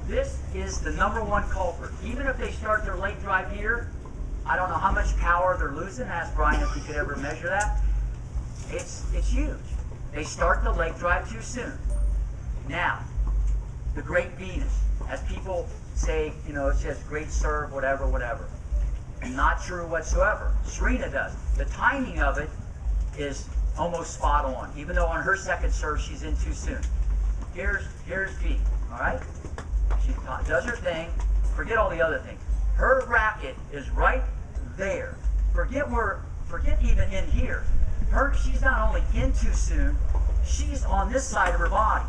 This is the #1 culprit. Even if they start their leg drive here, I don't know how much power they're losing. Ask Brian if he could ever measure that. It's huge. They start the leg drive too soon. Now, the great Venus, as people say, you know, it says great serve, whatever, whatever. Not true whatsoever. Serena does. The timing of it is almost spot on, even though on her second serve she's in too soon. Here's V, all right? She does her thing. Forget all the other things. Her racket is right there. Forget even in here. She's not only in too soon, she's on this side of her body.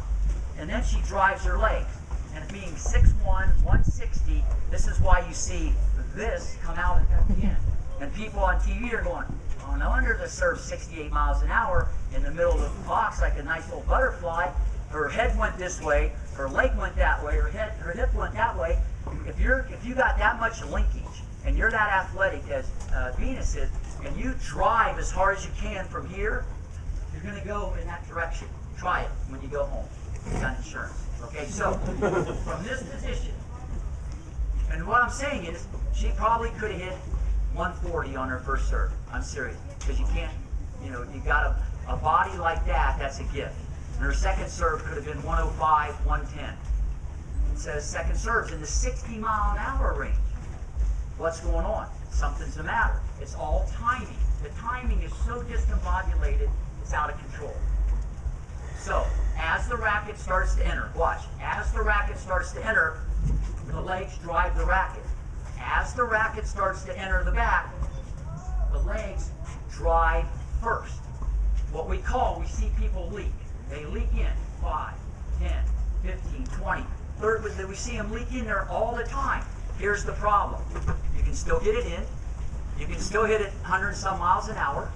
And then she drives her legs. And being 6'1", 160, this is why you see this come out at the end. And people on TV are going, oh, no wonder the serve's 68 miles an hour in the middle of the box like a nice little butterfly. Her head went this way, her leg went that way, her hip went that way. If you got that much linkage and you're that athletic as Venus is, and you drive as hard as you can from here, you're going to go in that direction. Try it when you go home. You got insurance. Okay, so from this position, and what I'm saying is, she probably could have hit 140 on her first serve. I'm serious, because you can't, you know, you got a body like that. That's a gift. And her second serve could have been 105, 110. It says second serve's in the 60-mile-an-hour range. What's going on? Something's the matter. It's all timing. The timing is so discombobulated, it's out of control. So, as the racket starts to enter, watch, as the racket starts to enter, the legs drive the racket. As the racket starts to enter the back, the legs drive first. What we see people leak. They leak in 5, 10, 15, 20, 30. We see them leak in there all the time. Here's the problem. You can still get it in. You can still hit it 100 and some miles an hour.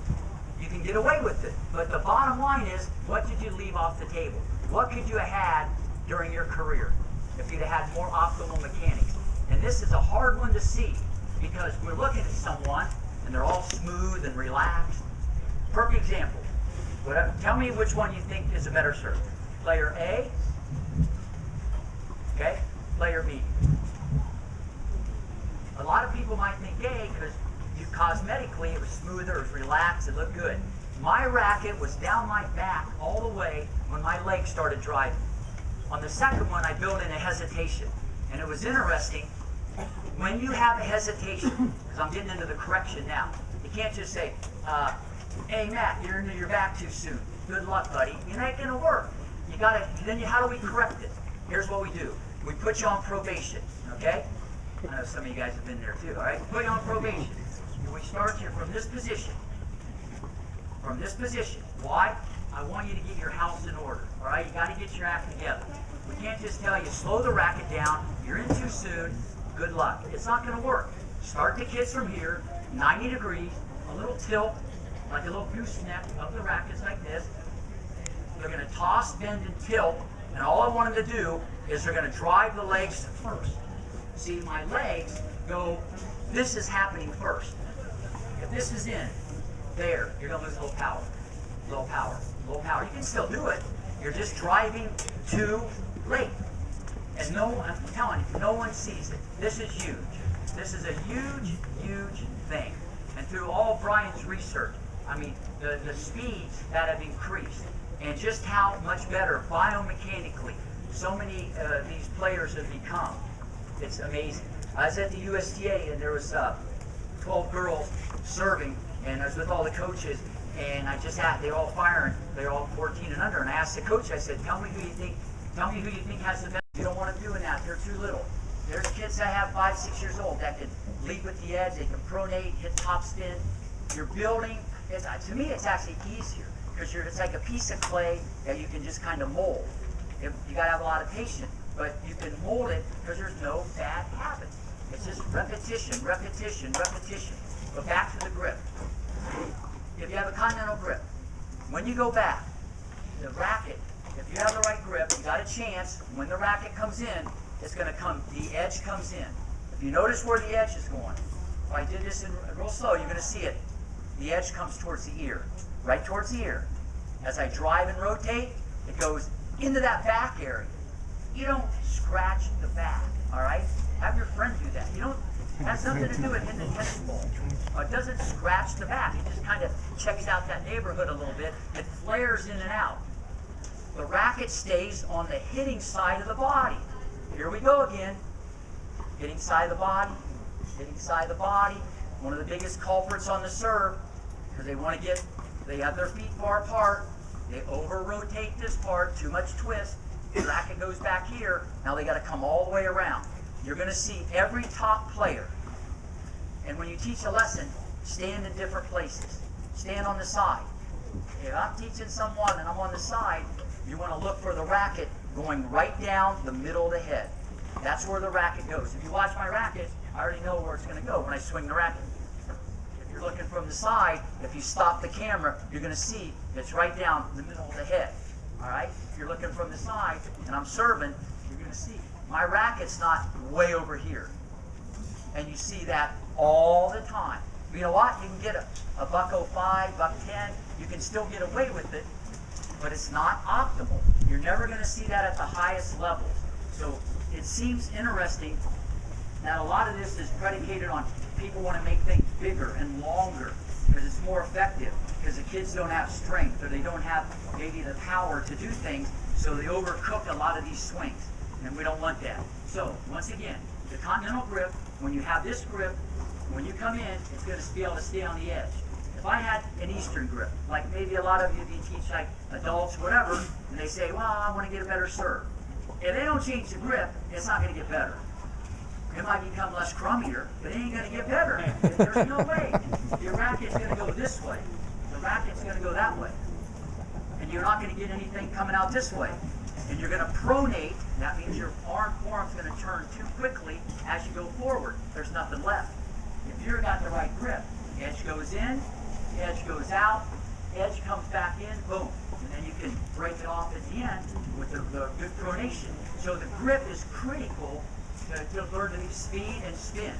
You can get away with it. But the bottom line is, what did you leave off the table? What could you have had during your career if you'd have had more optimal mechanics? And this is a hard one to see because we're looking at someone and they're all smooth and relaxed. Perfect example. Tell me which one you think is a better serve. Player A, okay? Player B. A lot of people might think A because cosmetically it was smoother, it was relaxed, it looked good. My racket was down my back all the way when my legs started driving. On the second one, I built in a hesitation. And it was interesting, when you have a hesitation, because I'm getting into the correction now, you can't just say, Hey Matt, you're into your back too soon. Good luck, buddy. It ain't gonna work. You gotta, then how do we correct it? Here's what we do. We put you on probation, okay? I know some of you guys have been there too, all right? Put you on probation. We start you from this position. From this position. Why? I want you to get your house in order, all right? You gotta get your act together. We can't just tell you, slow the racket down, you're in too soon, good luck. It's not gonna work. Start the kids from here, 90 degrees, a little tilt, like a little gooseneck of the rackets like this. They're gonna toss, bend, and tilt, and all I want them to do is they're gonna drive the legs first. See, my legs go, this is happening first. If this is in, there, you're gonna lose a little power. Little power, little power. You can still do it. You're just driving too late. And no, I'm telling you, no one sees it. This is huge. This is a huge, huge thing. And through all Brian's research, I mean, the speeds that have increased and just how much better biomechanically so many these players have become. It's amazing. I was at the USPTA and there was 12 girls serving, and I was with all the coaches, and I just had, they're all firing, they're all 14 and under, and I asked the coach, I said, tell me who you think has the best. You don't want them doing that, they're too little. There's kids that have 5, 6 years old that can leap with the edge, they can pronate, hit top spin. You're building, to me it's actually easier, because it's like a piece of clay that you can just kind of mold. You gotta have a lot of patience, but you can mold it because there's no bad habits. It's just repetition, repetition, repetition. But back to the grip. If you have a continental grip, when you go back, the racket, if you have the right grip, you got a chance, when the racket comes in, it's going to come, the edge comes in. If you notice where the edge is going, if I did this in real slow, you're going to see it. The edge comes towards the ear, right towards the ear. As I drive and rotate, it goes into that back area. You don't scratch the back, all right? Have your friend do that. You don't, it has nothing to do with hitting the tennis ball. It doesn't scratch the back. It just kind of checks out that neighborhood a little bit. It flares in and out. The racket stays on the hitting side of the body. Here we go again. Hitting side of the body, hitting side of the body. One of the biggest culprits on the serve, because they want to get, they have their feet far apart. They over-rotate this part, too much twist. The racket goes back here. Now they got to come all the way around. You're going to see every top player. And when you teach a lesson, stand in different places. Stand on the side. If I'm teaching someone and I'm on the side, you want to look for the racket going right down the middle of the head. That's where the racket goes. If you watch my racket, I already know where it's going to go when I swing the racket. If you're looking from the side, if you stop the camera, you're going to see it's right down the middle of the head. All right? If you're looking from the side and I'm serving, you're going to see my racket's not way over here. And you see that all the time. You know what? You can get a $1.05, $1.10. You can still get away with it, but it's not optimal. You're never going to see that at the highest levels. So it seems interesting that a lot of this is predicated on people want to make things bigger and longer because it's more effective, because the kids don't have strength or they don't have maybe the power to do things, so they overcook a lot of these swings, and we don't want that. So once again, the continental grip, when you have this grip, when you come in, it's going to be able to stay on the edge. If I had an Eastern grip, like maybe a lot of you teach like adults, whatever, and they say, well, I want to get a better serve. If they don't change the grip, it's not going to get better. It might become less crummier, but it ain't going to get better. There's no way. Your racket's going to go this way. The racket's going to go that way. And you're not going to get anything coming out this way. And you're going to pronate. That means your forearm's going to turn too quickly as you go forward. There's nothing left. If you've got the right grip, edge goes in, edge goes out, edge comes back in, boom. And then you can break it off at the end with the good pronation. So the grip is critical to learn to speed and spin.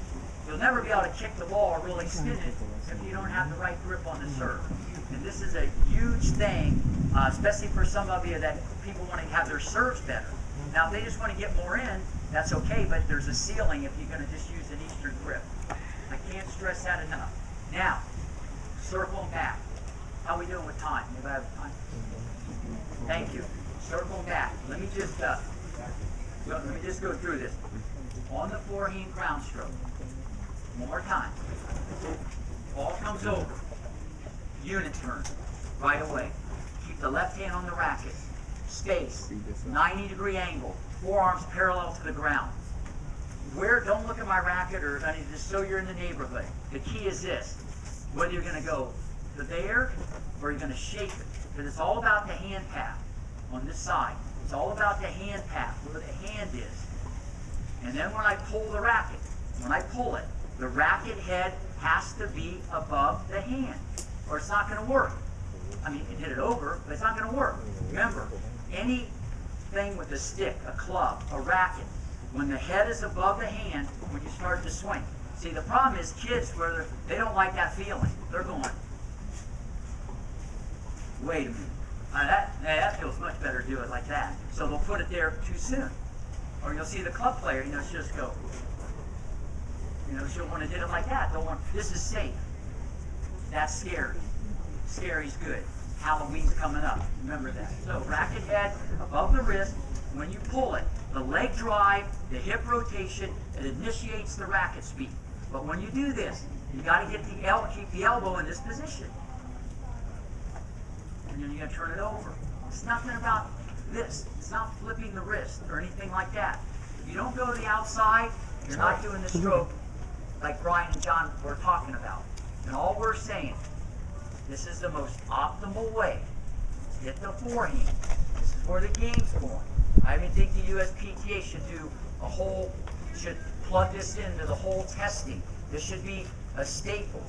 You'll never be able to kick the ball or really spin it if you don't have the right grip on the serve. And this is a huge thing, especially for some of you that people want to have their serves better. Now, if they just want to get more in, that's okay, but there's a ceiling if you're going to just use an Eastern grip. I can't stress that enough. Now, circling back. How are we doing with time? Anybody have time? Thank you. Circling back. Let me just go through this. On the forehand ground stroke. One more time. Ball comes over. Unit turn, right away. Keep the left hand on the racket. Space, 90-degree angle, forearms parallel to the ground. Don't look at my racket or anything, just so you're in the neighborhood. The key is this, whether you're gonna go to there or you're gonna shape it. Because it's all about the hand path on this side. It's all about the hand path, where the hand is. And then when I pull the racket, when I pull it, the racket head has to be above the hand, or it's not gonna work. I mean, you can hit it over, but it's not gonna work. Remember, anything with a stick, a club, a racket, when the head is above the hand, when you start to swing. See, the problem is kids, where they don't like that feeling. They're going, wait a minute. That feels much better to do it like that. So they'll put it there too soon. Or you'll see the club player, she'll just go, she'll want to do it like that. This is safe. That's scary. Scary's good. Halloween's coming up. Remember that. So racket head above the wrist. When you pull it, the leg drive, the hip rotation, it initiates the racket speed. But when you do this, you got to keep the elbow in this position. And then you're going to turn it over. It's nothing about this. It's not flipping the wrist or anything like that. If you don't go to the outside, you're not doing the stroke like Brian and John were talking about. And all we're saying, this is the most optimal way to hit the forehand. This is where the game's going. I even think the USPTA should plug this into the whole testing. This should be a staple,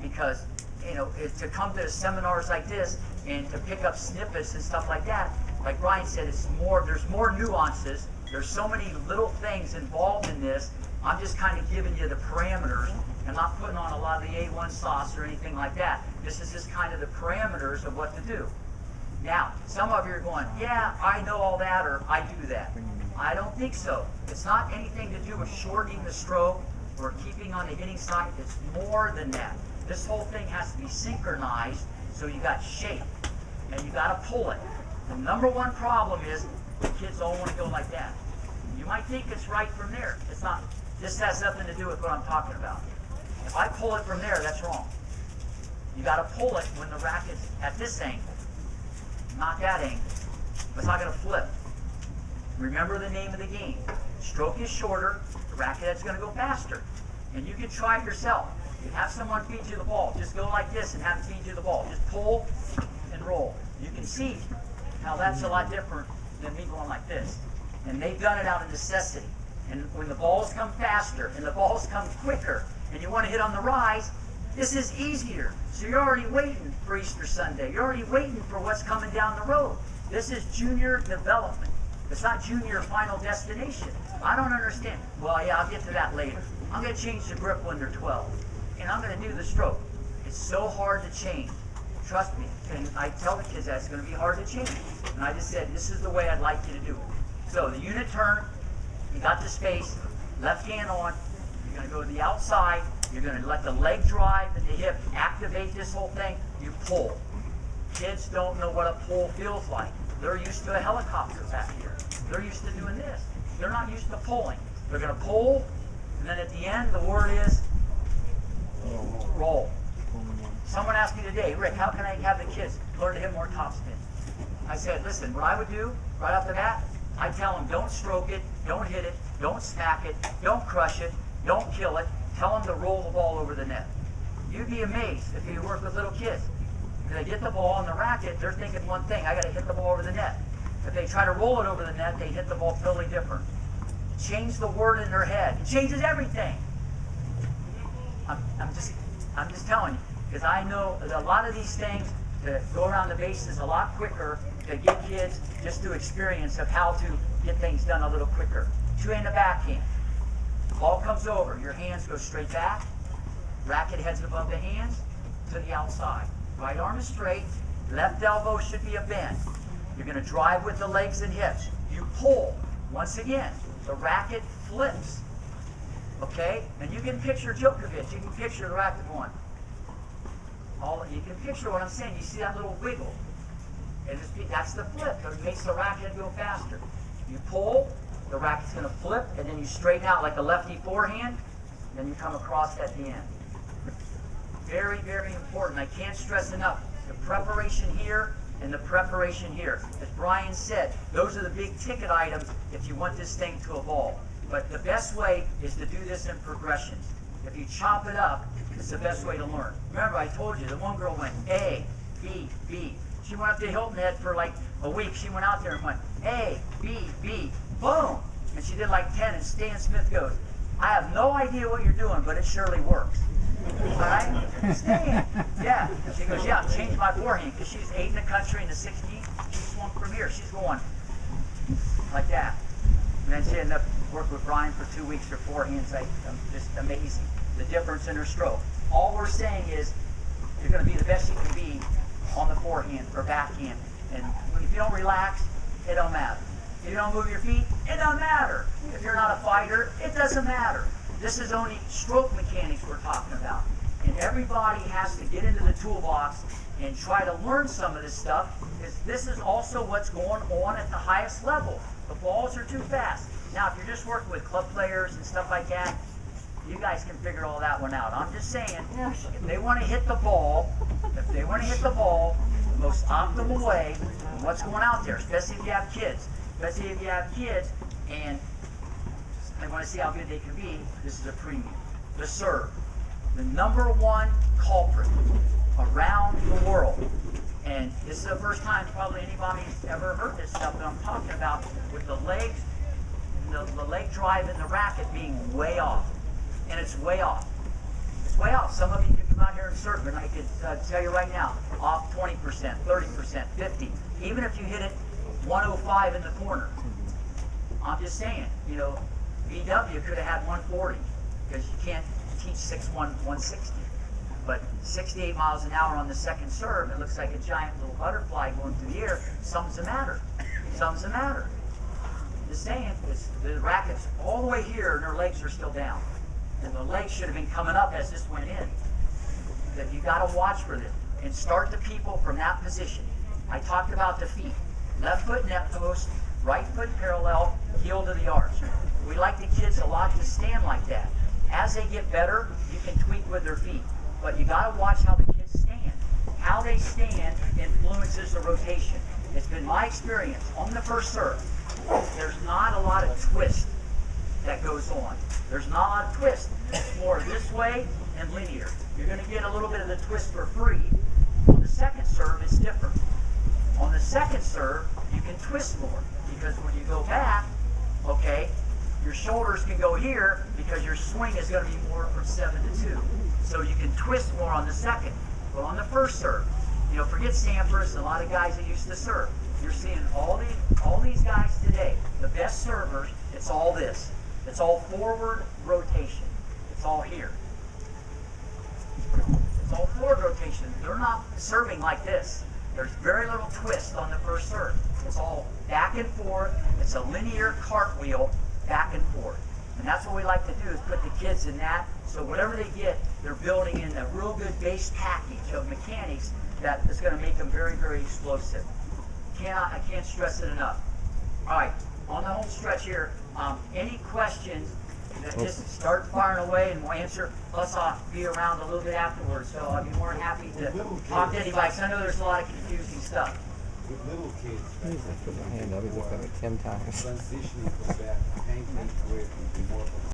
because to come to seminars like this and to pick up snippets and stuff like that, like Brian said, there's more nuances. There's so many little things involved in this. I'm just kind of giving you the parameters. I'm not putting on a lot of the A1 sauce or anything like that. This is just kind of the parameters of what to do. Now, some of you are going, yeah, I know all that, or I do that. I don't think so. It's not anything to do with shortening the stroke or keeping on the hitting side. It's more than that. This whole thing has to be synchronized, so you got shape, and you got to pull it. The number one problem is the kids all want to go like that. You might think it's right from there. It's not. This has nothing to do with what I'm talking about. If I pull it from there, that's wrong. You got to pull it when the racket's at this angle, not that angle. It's not going to flip. Remember the name of the game. Stroke is shorter, the racket head's going to go faster. And you can try it yourself. You have someone feed you the ball. Just go like this and have them feed you the ball. Just pull and roll. You can see how that's a lot different than me going like this. And they've done it out of necessity. And when the balls come faster and the balls come quicker and you want to hit on the rise, this is easier. So you're already waiting for Easter Sunday. You're already waiting for what's coming down the road. This is junior development. It's not junior final destination. I don't understand. Well, yeah, I'll get to that later. I'm going to change the grip when they're 12. And I'm going to do the stroke. It's so hard to change. Trust me. And I tell the kids that it's going to be hard to change. And I just said, this is the way I'd like you to do it. So the unit turn, you got the space, left hand on, you're going to go to the outside, you're going to let the leg drive and the hip activate this whole thing, you pull. Kids don't know what a pull feels like. They're used to a helicopter back here. They're used to doing this. They're not used to pulling. They're going to pull, and then at the end, the word is roll. Someone asked me today, Rick, how can I have the kids learn to hit more topspin? I said, listen, what I would do right off the bat, I tell them don't stroke it, don't hit it, don't smack it, don't crush it, don't kill it. Tell them to roll the ball over the net. You'd be amazed if you work with little kids. If they get the ball on the racket, they're thinking one thing, I got to hit the ball over the net. If they try to roll it over the net, they hit the ball totally different. Change the word in their head. It changes everything. I'm just telling you, because I know that a lot of these things to go around the bases a lot quicker to get kids just to experience of how to get things done a little quicker. Two-handed backhand. Ball comes over, your hands go straight back, racket heads above the hands to the outside. Right arm is straight, left elbow should be a bend. You're going to drive with the legs and hips. You pull. Once again, the racket flips. Okay? And you can picture Djokovic. You can picture the racket going. You can picture what I'm saying. You see that little wiggle. And that's the flip. It makes the racket go faster. You pull, the racket's going to flip, and then you straighten out like a lefty forehand, and then you come across at the end. very, very important. I can't stress enough the preparation here and the preparation here. As Brian said, those are the big ticket items if you want this thing to evolve. But the best way is to do this in progressions. If you chop it up, it's the best way to learn. Remember, I told you, the one girl went A, B, B. She went up to Hilton Head for like a week. She went out there and went A, B, B, boom. And she did like 10, and Stan Smith goes, I have no idea what you're doing, but it surely works. All right? Stan. Yeah. She goes, yeah, I've changed my forehand, because she's 8 in the country in the 60s. She swung from here. She's going like that. And then she ended up working with Brian for 2 weeks. Her forehand's like just amazing. The difference in her stroke. All we're saying is you're going to be the best you can be on the forehand or backhand. And if you don't relax, it don't matter. If you don't move your feet, it doesn't matter. If you're not a fighter, it doesn't matter. This is only stroke mechanics we're talking about. And everybody has to get into the toolbox and try to learn some of this stuff, because this is also what's going on at the highest level. The balls are too fast. Now, if you're just working with club players and stuff like that, you guys can figure all that one out. I'm just saying, if they want to hit the ball, the most optimal way, what's going out there, especially if you have kids, and they want to see how good they can be, this is a premium. The serve, the #1 culprit around the world. And this is the first time probably anybody's ever heard this stuff that I'm talking about, with the legs, the leg drive and the racket being way off. And it's way off. It's way off. Some of you can come out here and serve, and I can tell you right now, off 20%, 30%, 50%. Even if you hit it 105 in the corner. I'm just saying, you know, BW could have had 140, because you can't teach 6'1", 160. But 68 miles an hour on the second serve, it looks like a giant little butterfly going through the air. Something's the matter. Something's the matter. Just saying, the racket's all the way here, and her legs are still down. And the legs should have been coming up as this went in. That you got to watch for this and start the people from that position. I talked about the feet. Left foot net post, right foot parallel, heel to the arch. We like the kids a lot to stand like that. As they get better, you can tweak with their feet. But you got to watch how the kids stand. How they stand influences the rotation. It's been my experience on the first serve, there's not a lot of twist that goes on. There's not a lot of twist. It's more this way and linear. You're going to get a little bit of the twist for free. On the second serve, it's different. On the second serve, you can twist more, because when you go back, okay, your shoulders can go here, because your swing is going to be more from 7 to 2. So you can twist more on the second. But on the first serve, you know, forget Stanford's and a lot of guys that used to serve. You're seeing all these guys today, the best servers, it's all this. It's all forward rotation. It's all here. It's all forward rotation. They're not serving like this. There's very little twist on the first serve. It's all back and forth. It's a linear cartwheel, back and forth. And that's what we like to do, is put the kids in that, so whatever they get, they're building in a real good base package of mechanics that is going to make them very, very explosive. I can't stress it enough. All right, on the home stretch here, any questions, just start firing away and we'll answer. Plus, I'll be around a little bit afterwards, so I'll be more than happy to talk to anybody, because I know there's a lot of confusing stuff. With little kids, I put my hand up, it's just like 10 times. transitioning from that hanging away from the more